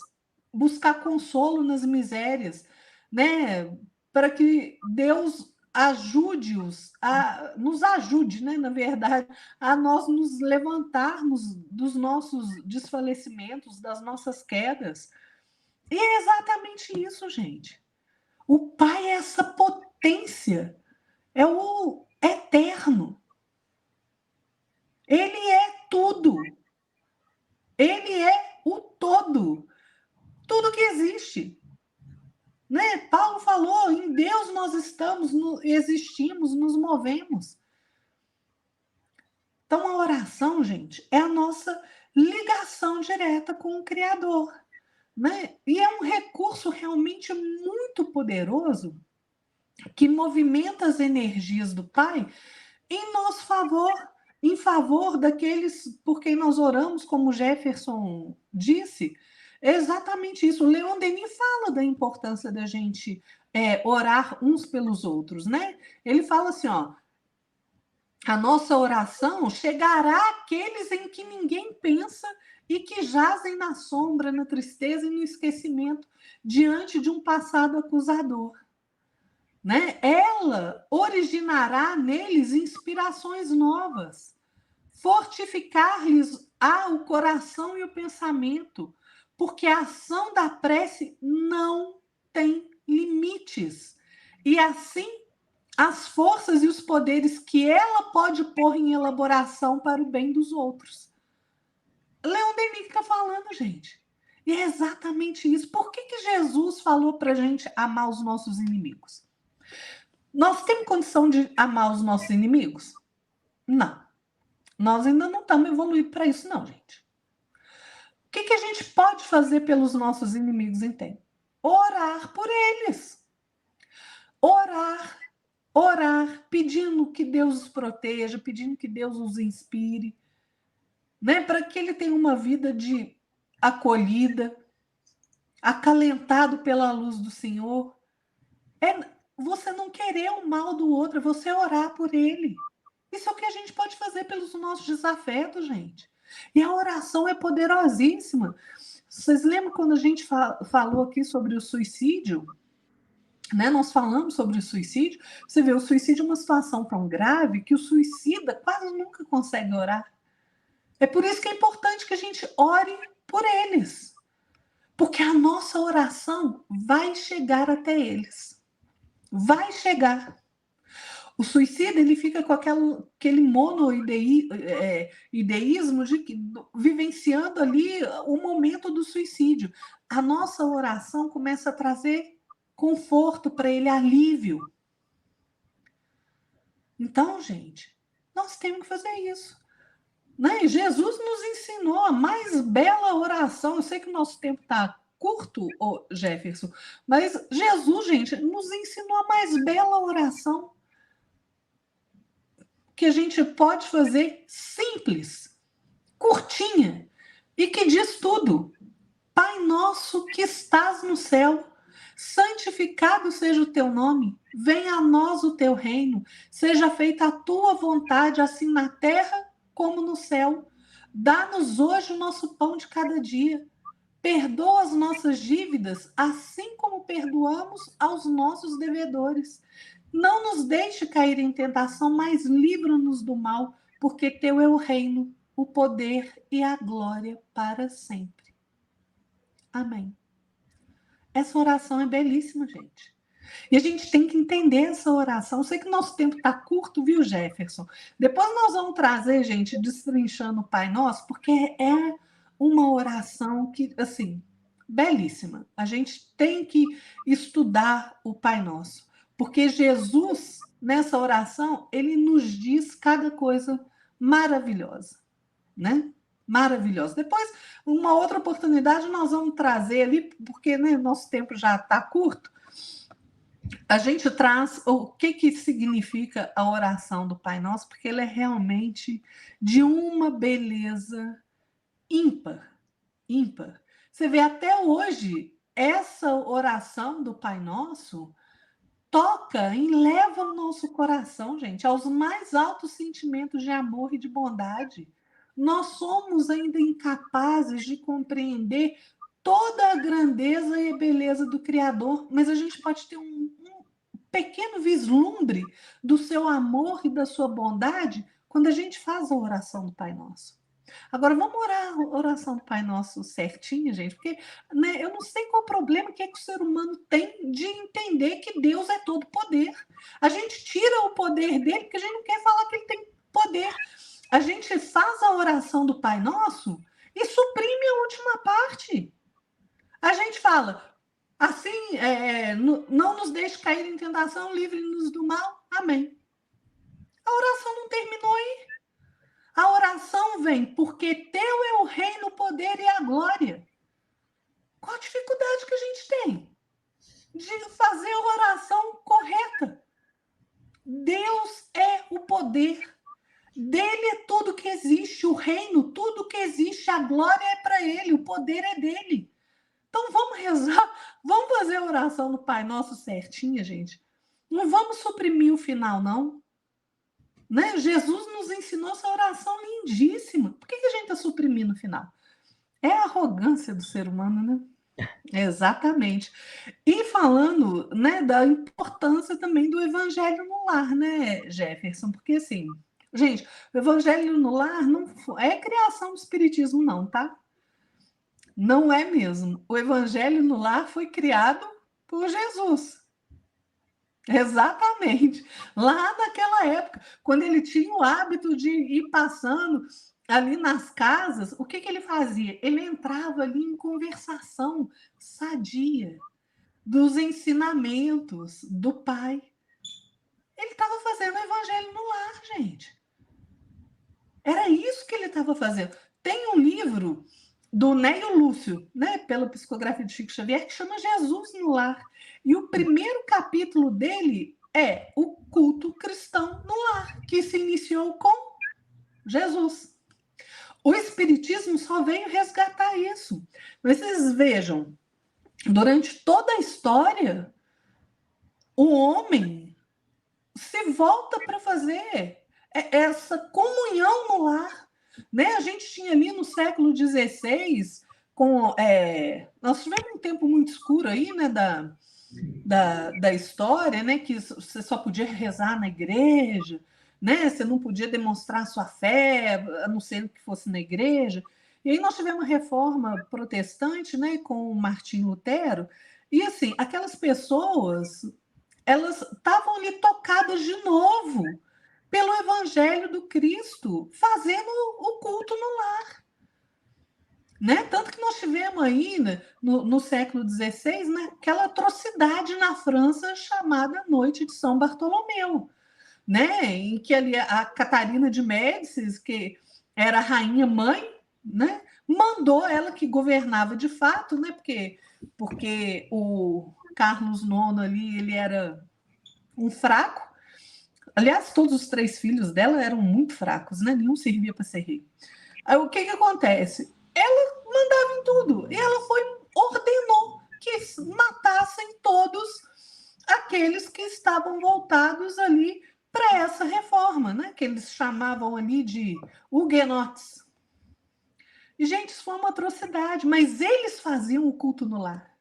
buscar consolo nas misérias, né? Para que Deus nos ajude, né? Na verdade, a nós nos levantarmos dos nossos desfalecimentos, das nossas quedas. E é exatamente isso, gente. O Pai é essa potência, é o eterno. Ele é tudo. Ele é o todo. Tudo que existe. Né? Paulo falou, em Deus nós estamos, existimos, nos movemos. Então, a oração, gente, é a nossa ligação direta com o Criador. Né? E é um recurso realmente muito poderoso que movimenta as energias do Pai em nosso favor, em favor daqueles por quem nós oramos, como Jefferson disse. É exatamente isso. O Leon Denis fala da importância da gente orar uns pelos outros, né? Ele fala assim, ó, a nossa oração chegará àqueles em que ninguém pensa e que jazem na sombra, na tristeza e no esquecimento diante de um passado acusador. Né? Ela originará neles inspirações novas, fortificar-lhes o coração e o pensamento, porque a ação da prece não tem limites. E assim, as forças e os poderes que ela pode pôr em elaboração para o bem dos outros. Leon Denis está falando, gente. E é exatamente isso. Por que Jesus falou para a gente amar os nossos inimigos? Nós temos condição de amar os nossos inimigos? Não. Nós ainda não estamos evoluídos para isso, não, gente. O que a gente pode fazer pelos nossos inimigos, então? Orar por eles. Orar, pedindo que Deus os proteja, pedindo que Deus os inspire, né? Para que ele tenha uma vida de acolhida, acalentado pela luz do Senhor. É você não querer o mal do outro, é você orar por ele. Isso é o que a gente pode fazer pelos nossos desafetos, gente. E a oração é poderosíssima. Vocês lembram quando a gente falou aqui sobre o suicídio? Né? Nós falamos sobre o suicídio. Você vê, o suicídio é uma situação tão grave que o suicida quase nunca consegue orar. É por isso que é importante que a gente ore por eles. Porque a nossa oração vai chegar até eles. Vai chegar. O suicida, ele fica com aquele monoideísmo vivenciando ali o momento do suicídio. A nossa oração começa a trazer conforto para ele, alívio. Então, gente, nós temos que fazer isso. Né? Jesus nos ensinou a mais bela oração. Eu sei que o nosso tempo está curto, Jefferson, mas Jesus, gente, nos ensinou a mais bela oração que a gente pode fazer simples, curtinha, e que diz tudo. Pai nosso que estás no céu, santificado seja o teu nome, venha a nós o teu reino, seja feita a tua vontade, assim na terra como no céu. Dá-nos hoje o nosso pão de cada dia. Perdoa as nossas dívidas, assim como perdoamos aos nossos devedores. Não nos deixe cair em tentação, mas livra-nos do mal, porque teu é o reino, o poder e a glória para sempre. Amém. Essa oração é belíssima, gente. E a gente tem que entender essa oração. Eu sei que o nosso tempo está curto, viu, Jefferson? Depois nós vamos trazer, gente, destrinchando o Pai Nosso, porque é uma oração que, assim, belíssima. A gente tem que estudar o Pai Nosso. Porque Jesus, nessa oração, ele nos diz cada coisa maravilhosa, né? Maravilhosa. Depois, uma outra oportunidade, nós vamos trazer ali, porque né, nosso tempo já está curto, a gente traz o que significa a oração do Pai Nosso, porque ele é realmente de uma beleza ímpar, ímpar. Você vê, até hoje, essa oração do Pai Nosso toca, eleva o nosso coração, gente, aos mais altos sentimentos de amor e de bondade. Nós somos ainda incapazes de compreender toda a grandeza e a beleza do Criador, mas a gente pode ter um pequeno vislumbre do seu amor e da sua bondade quando a gente faz a oração do Pai Nosso. Agora, vamos orar a oração do Pai Nosso certinho, gente, porque né, eu não sei qual o problema que o ser humano tem de entender que Deus é todo poder. A gente tira o poder dele porque a gente não quer falar que ele tem poder. A gente faz a oração do Pai Nosso e suprime a última parte. A gente fala, assim, não nos deixe cair em tentação, livre-nos do mal. Amém. A oração não terminou aí. A oração vem porque teu é o reino, o poder e a glória. Qual a dificuldade que a gente tem de fazer a oração correta? Deus é o poder. Dele é tudo que existe, o reino, tudo que existe, a glória é para ele, o poder é dele. Então vamos rezar, vamos fazer a oração do Pai Nosso certinha, gente. Não vamos suprimir o final, não. Né? Jesus nos ensinou essa oração lindíssima. Por que a gente está suprimindo o final? É a arrogância do ser humano, né? Exatamente. E falando, né, da importância também do evangelho no lar, né, Jefferson? Porque assim, gente, o evangelho no lar não é criação do espiritismo, não, tá? Não é mesmo. O evangelho no lar foi criado por Jesus. Exatamente. Lá naquela época, quando ele tinha o hábito de ir passando ali nas casas, o que ele fazia? Ele entrava ali em conversação sadia dos ensinamentos do Pai. Ele estava fazendo o evangelho no lar, gente. Era isso que ele estava fazendo. Tem um livro do Neio Lúcio, né, pela psicografia de Chico Xavier, que chama Jesus no Lar. E o primeiro capítulo dele é o culto cristão no lar, que se iniciou com Jesus. O Espiritismo só veio resgatar isso. Mas vocês vejam, durante toda a história, o homem se volta para fazer essa comunhão no lar. Né? A gente tinha ali no século XVI, nós tivemos um tempo muito escuro aí, né, da história, né, que você só podia rezar na igreja, né, você não podia demonstrar sua fé, a não ser que fosse na igreja. E aí nós tivemos a reforma protestante, né, com o Martim Lutero, e assim, aquelas pessoas, elas estavam ali tocadas de novo pelo Evangelho do Cristo, fazendo o culto no lar. Né? Tanto que nós tivemos ainda, no século XVI, né, aquela atrocidade na França chamada Noite de São Bartolomeu, né? Em que ali a Catarina de Médicis, que era a rainha-mãe, né, mandou, ela que governava de fato, né, porque o Carlos IX ali, ele era um fraco. Aliás, todos os 3 filhos dela eram muito fracos, né? Nenhum servia para ser rei. Aí o que acontece? Ela mandava em tudo. E ela ordenou que matassem todos aqueles que estavam voltados ali para essa reforma, né? Que eles chamavam ali de huguenotes. E, gente, isso foi uma atrocidade, mas eles faziam o culto no lar.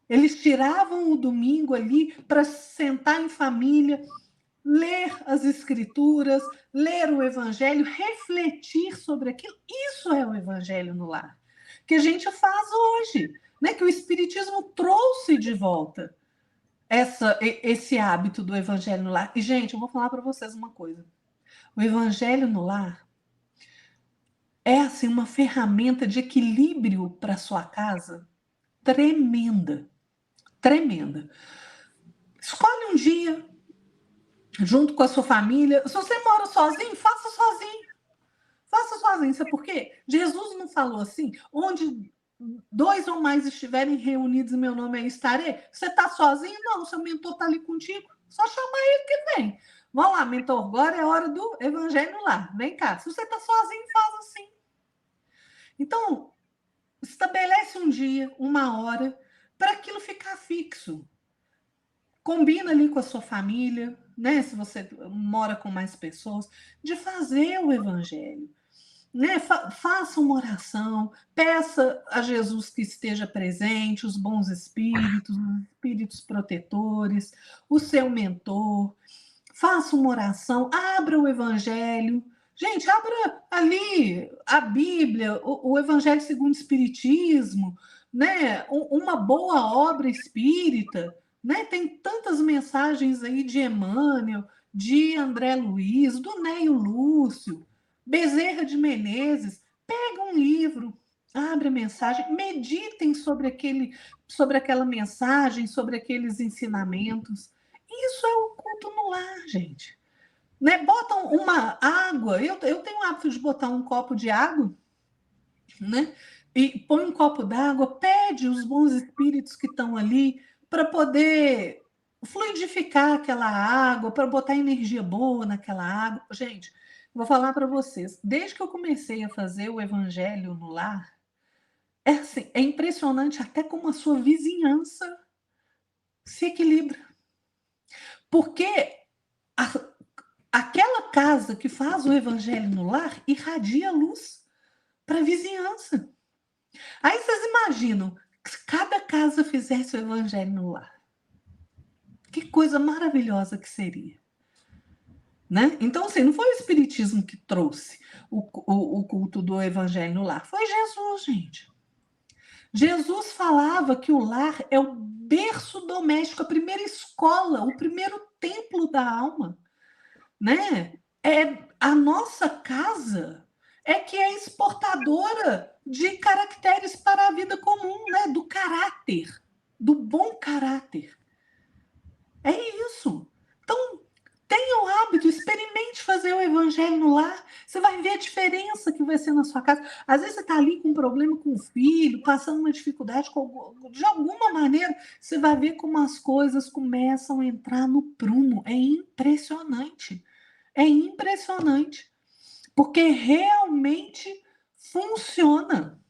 Eles tiravam o domingo ali para sentar em família, ler as escrituras, ler o evangelho, refletir sobre aquilo. Isso é o evangelho no lar, que a gente faz hoje, né? Que o espiritismo trouxe de volta esse hábito do evangelho no lar. E, gente, eu vou falar para vocês uma coisa. O evangelho no lar é assim uma ferramenta de equilíbrio para sua casa tremenda. Tremenda. Escolhe um dia junto com a sua família. Se você mora sozinho, faça sozinho. Faça sozinho. Sabe por quê? Jesus não falou assim, onde 2 ou mais estiverem reunidos em meu nome, eu estarei. Você está sozinho? Não, seu mentor está ali contigo. Só chama ele que vem. Vamos lá, mentor, agora é hora do evangelho lá. Vem cá. Se você está sozinho, faz assim. Então, estabelece um dia, uma hora, para aquilo ficar fixo. Combina ali com a sua família, né? Se você mora com mais pessoas, de fazer o evangelho. né? Faça uma oração, peça a Jesus que esteja presente, os bons espíritos, os espíritos protetores, o seu mentor. Faça uma oração, abra o Evangelho. Gente, abra ali a Bíblia, o Evangelho segundo o Espiritismo, né? Uma boa obra espírita, né? Tem tantas mensagens aí de Emmanuel, de André Luiz, do Neio Lúcio, Bezerra de Menezes. Pega um livro, abre a mensagem, meditem sobre aquela mensagem, sobre aqueles ensinamentos. Isso é o culto no lar, gente. Né? Botam uma água, eu tenho o hábito de botar um copo de água, né? E põe um copo d'água, pede os bons espíritos que estão ali para poder fluidificar aquela água, para botar energia boa naquela água. Gente, vou falar para vocês, desde que eu comecei a fazer o evangelho no lar, é assim, é impressionante até como a sua vizinhança se equilibra. Porque a, aquela casa que faz o evangelho no lar irradia luz para a vizinhança. Aí vocês imaginam, se cada casa fizesse o evangelho no lar. Que coisa maravilhosa que seria. Né? Então, assim, não foi o Espiritismo que trouxe o culto do evangelho no lar, foi Jesus, gente. Jesus falava que o lar é o berço doméstico, a primeira escola, o primeiro templo da alma. Né? A nossa casa é que é exportadora de caracteres para a vida comum, né? Do caráter, do bom caráter. É isso. Então, tenha o hábito, experimente fazer o evangelho no lar. Você vai ver a diferença que vai ser na sua casa. Às vezes você está ali com um problema com o filho, passando uma dificuldade de alguma maneira, você vai ver como as coisas começam a entrar no prumo. É impressionante. É impressionante, porque realmente funciona.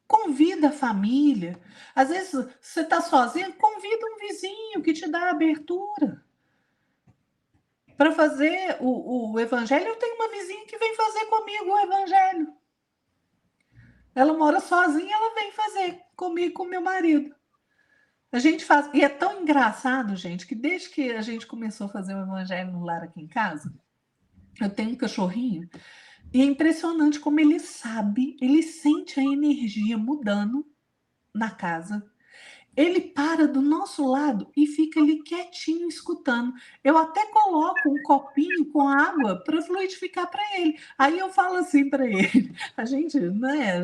Convida a família. Às vezes você está sozinho, convida um vizinho que te dá abertura para fazer o evangelho. Eu tenho uma vizinha que vem fazer comigo o evangelho. Ela mora sozinha, ela vem fazer comigo e com meu marido. A gente faz. E é tão engraçado, gente, que desde que a gente começou a fazer o evangelho no lar aqui em casa, eu tenho um cachorrinho. E é impressionante como ele sabe, ele sente a energia mudando na casa. Ele para do nosso lado e fica ali quietinho escutando. Eu até coloco um copinho com água para fluidificar para ele. Aí eu falo assim para ele: a gente, né?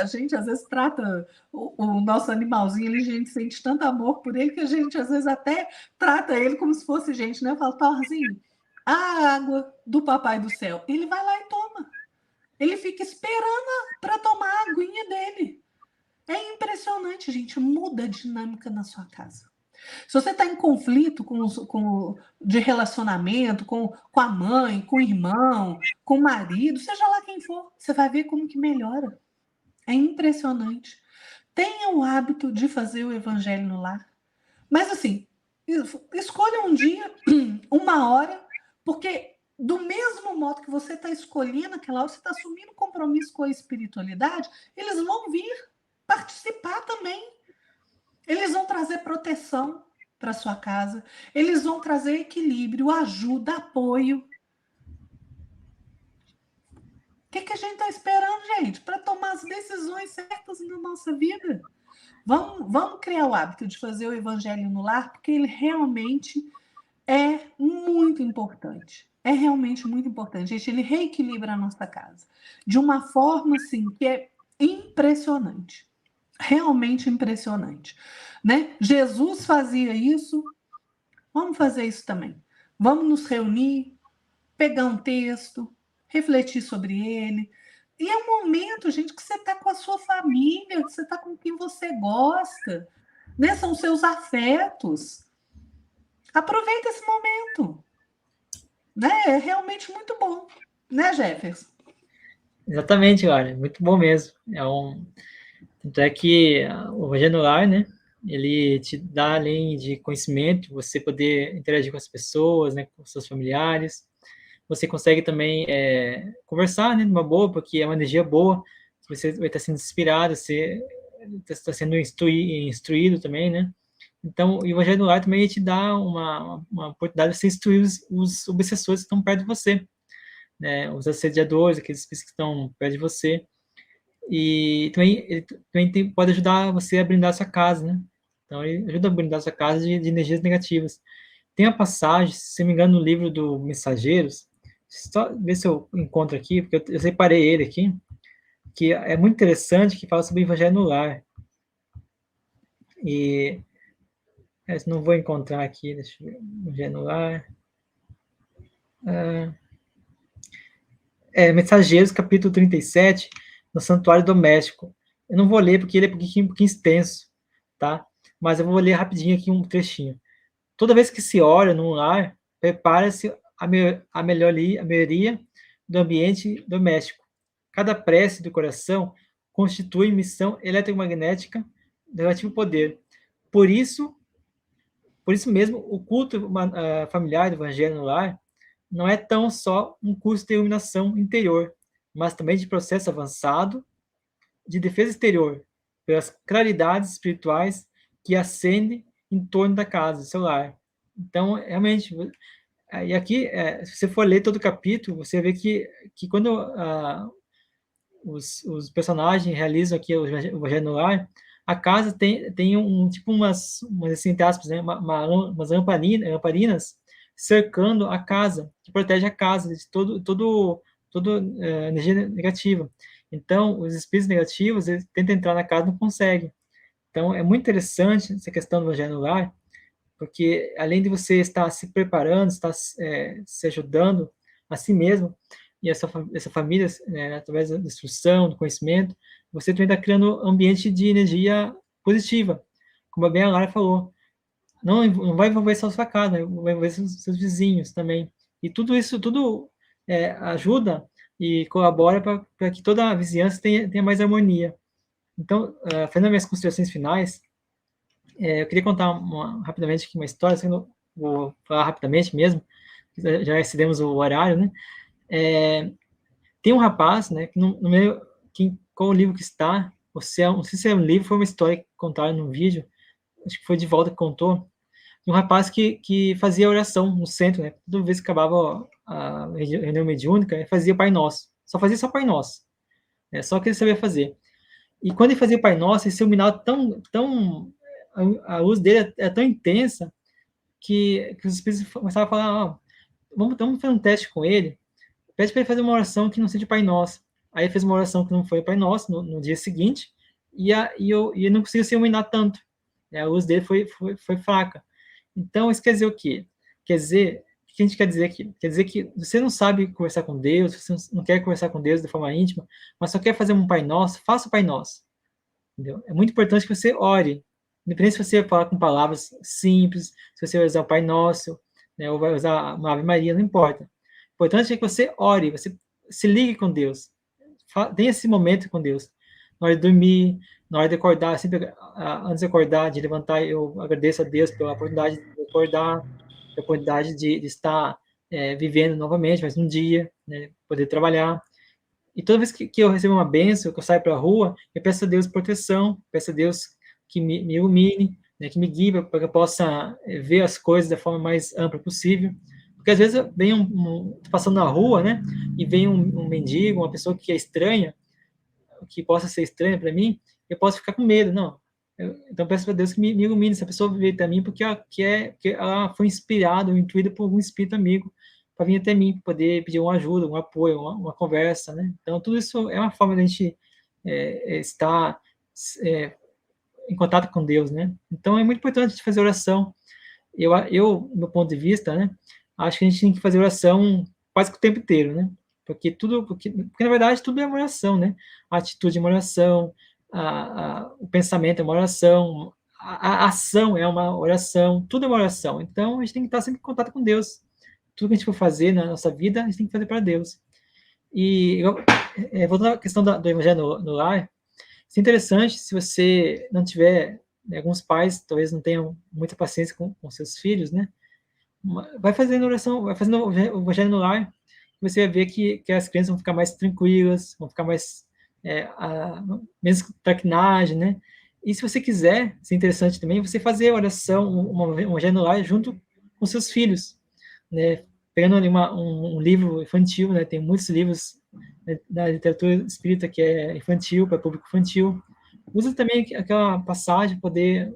A gente às vezes trata o nosso animalzinho, a gente sente tanto amor por ele que a gente às vezes até trata ele como se fosse gente, né? Eu falo: Thorzinho, a água do Papai do Céu. Ele vai lá e toma. Ele fica esperando para tomar a aguinha dele. É impressionante, gente. Muda a dinâmica na sua casa. Se você está em conflito de relacionamento com a mãe, com o irmão, com o marido, seja lá quem for, você vai ver como que melhora. É impressionante. Tenha o hábito de fazer o evangelho no lar. Mas assim, escolha um dia, uma hora, porque do mesmo modo que você está escolhendo aquela hora, você está assumindo compromisso com a espiritualidade, eles vão vir participar também. Eles vão trazer proteção para sua casa, eles vão trazer equilíbrio, ajuda, apoio. O que a gente está esperando, gente, para tomar as decisões certas na nossa vida? Vamos criar o hábito de fazer o evangelho no lar, porque ele realmente é muito importante. É realmente muito importante. Gente, ele reequilibra a nossa casa de uma forma assim que é impressionante. Realmente impressionante, né? Jesus fazia isso. Vamos fazer isso também. Vamos nos reunir, pegar um texto, refletir sobre ele. E é um momento, gente, que você está com a sua família, que você está com quem você gosta, né? São seus afetos. Aproveita esse momento, né? É realmente muito bom, né, Jefferson? Exatamente, olha, muito bom mesmo. Tanto é que o Evangelho no Lar, né? Ele te dá, além de conhecimento, você poder interagir com as pessoas, né, com seus familiares, você consegue também conversar, né, de uma boa, porque é uma energia boa, você vai estar sendo inspirado, você está sendo instruído também, né? Então, o Evangelho no Lar também te dá uma oportunidade de você instruir os obsessores que estão perto de você, né? Os assediadores, aqueles espíritos que estão perto de você. E também, ele também pode ajudar você a blindar a sua casa, né? Então, ele ajuda a blindar a sua casa de energias negativas. Tem a passagem, se não me engano, no livro do Mensageiros, só ver se eu encontro aqui, porque eu separei ele aqui, que é muito interessante, que fala sobre o Evangelho no Lar. E não vou encontrar aqui, deixa eu ver, Evangelho no Lar. Mensageiros, capítulo 37, no Santuário Doméstico. Eu não vou ler porque ele é um pouquinho extenso, tá? Mas eu vou ler rapidinho aqui um trechinho. Toda vez que se ora num lar, prepara-se a melhoria do ambiente doméstico. Cada prece do coração constitui missão eletromagnética de relativo poder. Por isso, por isso mesmo, o culto familiar do evangelho no lar não é tão só um curso de iluminação interior, mas também de processo avançado de defesa exterior, pelas claridades espirituais que ascendem em torno da casa, do seu lar. Então, realmente, e aqui, se você for ler todo o capítulo, você vê que quando os personagens realizam aqui o Evangelho no Lar, a casa tem tipo umas assim, entre aspas, né, umas lamparinas cercando a casa, que protege a casa de toda energia negativa. Então, os espíritos negativos, eles tentam entrar na casa e não conseguem. Então, é muito interessante essa questão do Evangelho no Lar, porque além de você estar se preparando, estar se ajudando a si mesmo e essa família, através da instrução, do conhecimento, você também está criando um ambiente de energia positiva, como bem a Lara falou. Não vai envolver só a sua casa, vai envolver seus vizinhos também. E tudo isso, tudo ajuda e colabora para que toda a vizinhança tenha mais harmonia. Então, fazendo as minhas considerações finais, eu queria contar rapidamente aqui uma história, vou falar rapidamente mesmo, já excedemos o horário, né? Tem um rapaz, né, que no meio, qual o livro que está, não sei se é um livro, foi uma história que contaram num vídeo, acho que foi de volta que contou, de um rapaz que fazia oração no centro, né? Toda vez que acabava a reunião mediúnica, ele fazia Pai Nosso. Fazia só Pai Nosso. Só que ele sabia fazer. E quando ele fazia o Pai Nosso, ele se iluminava a luz dele é tão intensa que os espíritos começavam a falar, vamos fazer um teste com ele, pede para ele fazer uma oração que não seja Pai Nosso. Aí ele fez uma oração que não foi Pai Nosso no dia seguinte, e ele não conseguiu se iluminar tanto. A luz dele foi fraca. Então, isso quer dizer o quê? Quer dizer, o que a gente quer dizer aqui? Quer dizer que você não sabe conversar com Deus, você não quer conversar com Deus de forma íntima, mas só quer fazer um Pai Nosso, faça o Pai Nosso. Entendeu? É muito importante que você ore. Independente se você falar com palavras simples, se você vai usar o Pai Nosso, né, ou vai usar uma Ave Maria, não importa. O importante é que você ore, você se ligue com Deus. Tenha esse momento com Deus. Na hora de dormir, na hora de acordar, sempre antes de acordar, de levantar, eu agradeço a Deus pela oportunidade de acordar, pela oportunidade de estar vivendo novamente, mais um dia, né, poder trabalhar. E toda vez que eu recebo uma bênção, que eu saio para a rua, eu peço a Deus proteção, peço a Deus que me ilumine, né, que me guie para que eu possa ver as coisas da forma mais ampla possível. Porque às vezes vem passando na rua, né, e vem um mendigo, uma pessoa que é estranha, que possa ser estranha para mim, eu posso ficar com medo, não. Então peço para Deus que me ilumine, essa pessoa veio até mim porque ela foi inspirada ou intuída por algum espírito amigo para vir até mim, para poder pedir uma ajuda, um apoio, uma conversa, né? Então tudo isso é uma forma de a gente estar em contato com Deus, né? Então é muito importante a gente fazer oração. Do meu ponto de vista, né, acho que a gente tem que fazer oração quase que o tempo inteiro, né? Porque na verdade tudo é uma oração, né? A atitude é uma oração, o pensamento é uma oração, a ação é uma oração, tudo é uma oração. Então a gente tem que estar sempre em contato com Deus. Tudo que a gente for fazer na nossa vida, a gente tem que fazer para Deus. E voltando à questão do evangelho no lar, isso é interessante se você não tiver, né, alguns pais talvez não tenham muita paciência com seus filhos, né? Vai fazendo oração, vai fazendo o evangelho no lar, você vai ver que as crianças vão ficar mais tranquilas, vão ficar mais, menos traquinagem, né? E se você quiser, se é interessante também, você fazer oração, uma genular junto com seus filhos, né? Pegando ali um livro infantil, né? Tem muitos livros, né, da literatura espírita que é infantil, para público infantil. Usa também aquela passagem, poder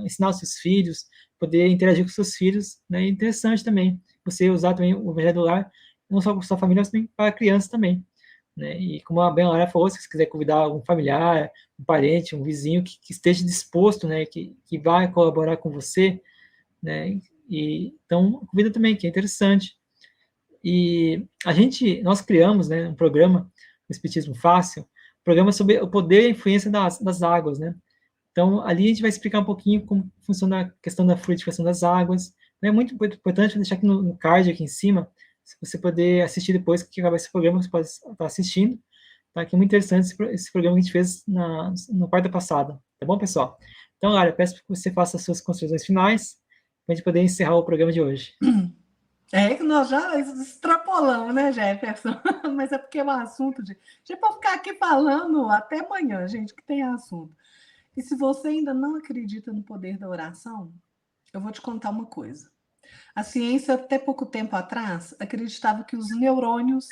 ensinar os seus filhos, poder interagir com os seus filhos, né? É interessante também você usar também o Evangelho do Lar, não só com sua família, mas também para crianças também, né? E como a Ben Lara falou, se você quiser convidar algum familiar, um parente, um vizinho que esteja disposto, né, que vai colaborar com você, né? E então convida também, que é interessante. E nós criamos, né, um programa, o Espiritismo Fácil, um programa sobre o poder e a influência das águas, né? Então, ali a gente vai explicar um pouquinho como funciona a questão da fluidificação das águas. É muito importante deixar aqui no card, aqui em cima, se você poder assistir depois que acabar esse programa, você pode estar assistindo. Tá? Que é muito interessante esse programa que a gente fez no quarta passada. Tá bom, pessoal? Então, Lara, eu peço que você faça as suas considerações finais, para a gente poder encerrar o programa de hoje. É que nós já extrapolamos, né, Jefferson? Mas é porque é um assunto de. A gente pode ficar aqui falando até amanhã, gente, que tem assunto. E se você ainda não acredita no poder da oração, eu vou te contar uma coisa. A ciência, até pouco tempo atrás, acreditava que os neurônios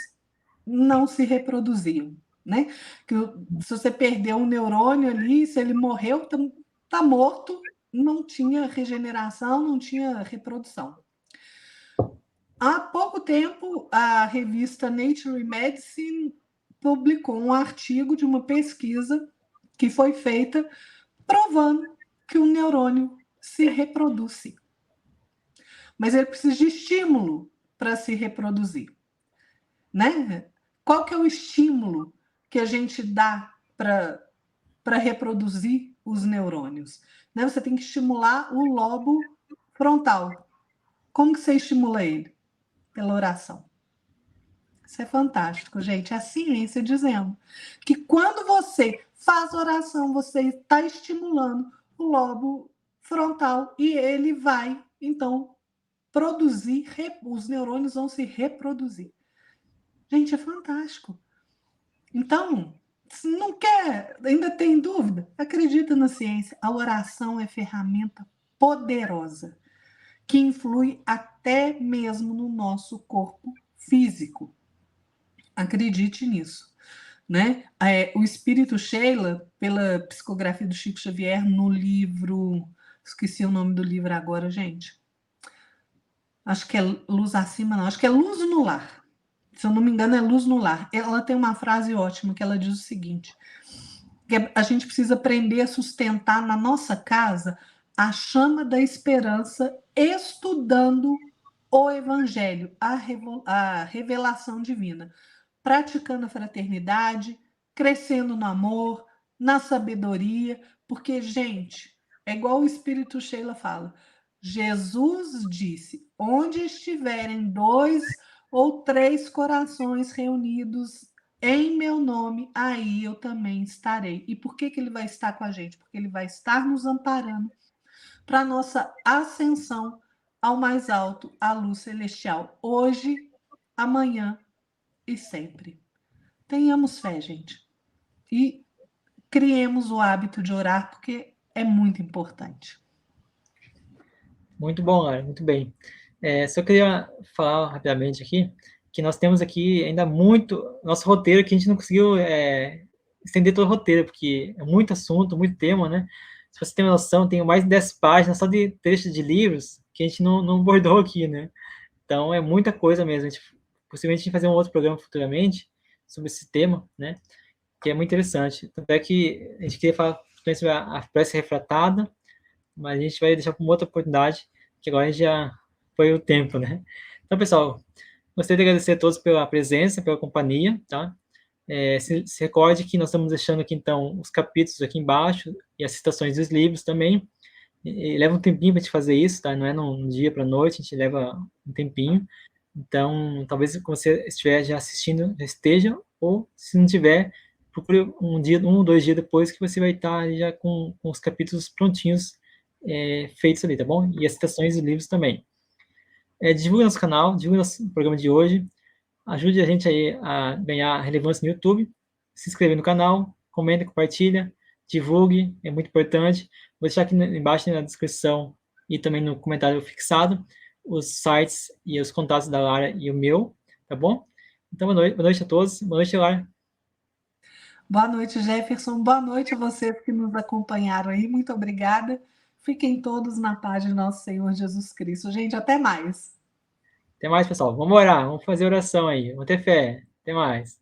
não se reproduziam, né? Que se você perdeu um neurônio ali, se ele morreu, tá morto, não tinha regeneração, não tinha reprodução. Há pouco tempo, a revista Nature Medicine publicou um artigo de uma pesquisa que foi feita provando que o neurônio se reproduz. Mas ele precisa de estímulo para se reproduzir, né? Qual que é o estímulo que a gente dá para reproduzir os neurônios? Né? Você tem que estimular o lobo frontal. Como que você estimula ele? Pela oração. Isso é fantástico, gente. É a ciência dizendo que quando você faz oração, você está estimulando o lobo frontal e ele vai, então, produzir, os neurônios vão se reproduzir. Gente, é fantástico. Então, se não quer, ainda tem dúvida, acredita na ciência. A oração é ferramenta poderosa que influi até mesmo no nosso corpo físico. Acredite nisso, né? O Espírito Sheila, pela psicografia do Chico Xavier, no livro, esqueci o nome do livro agora, gente. Acho que é Luz Acima, não. Acho que é Luz no Lar. Se eu não me engano, é Luz no Lar. Ela tem uma frase ótima que ela diz o seguinte: que a gente precisa aprender a sustentar na nossa casa a chama da esperança, estudando o Evangelho, a revelação divina, praticando a fraternidade, crescendo no amor, na sabedoria, porque, gente, é igual o Espírito Sheila fala. Jesus disse: onde estiverem 2 ou 3 corações reunidos em meu nome, aí eu também estarei. E por que ele vai estar com a gente? Porque ele vai estar nos amparando para a nossa ascensão ao mais alto, à luz celestial, hoje, amanhã e sempre. Tenhamos fé, gente. E criemos o hábito de orar, porque é muito importante. Muito bom, Lara, muito bem. Só queria falar rapidamente aqui que nós temos aqui ainda muito nosso roteiro que a gente não conseguiu estender todo o roteiro, porque é muito assunto, muito tema, né? Se você tem uma noção, tem mais de 10 páginas só de trechos de livros que a gente não abordou aqui, né? Então é muita coisa mesmo. Possivelmente a gente vai fazer um outro programa futuramente sobre esse tema, né? Que é muito interessante. Tanto é que a gente queria falar também sobre a prece refratada, mas a gente vai deixar para uma outra oportunidade, que agora já foi o tempo, né? Então, pessoal, gostaria de agradecer a todos pela presença, pela companhia, tá? Se recorde que nós estamos deixando aqui, então, os capítulos aqui embaixo e as citações dos livros também. E leva um tempinho para a gente fazer isso, tá? Não é num dia para noite, a gente leva um tempinho. Então, talvez quando você estiver já assistindo, já esteja, ou se não tiver, procure um ou 2 dias depois que você vai estar já com os capítulos prontinhos, feitos ali, tá bom? E as citações e livros também. Divulgue nosso canal, divulgue nosso programa de hoje, Ajude a gente aí a ganhar relevância no YouTube, se inscreve no canal, comenta, compartilha, divulgue, é muito importante. Vou deixar aqui embaixo na descrição e também no comentário fixado os sites e os contatos da Lara e o meu, tá bom? Então, boa noite a todos. Boa noite, Lara. Boa noite, Jefferson. Boa noite a vocês que nos acompanharam aí. Muito obrigada. Fiquem todos na paz de nosso Senhor Jesus Cristo. Gente, até mais. Até mais, pessoal. Vamos orar, vamos fazer oração aí. Vamos ter fé. Até mais.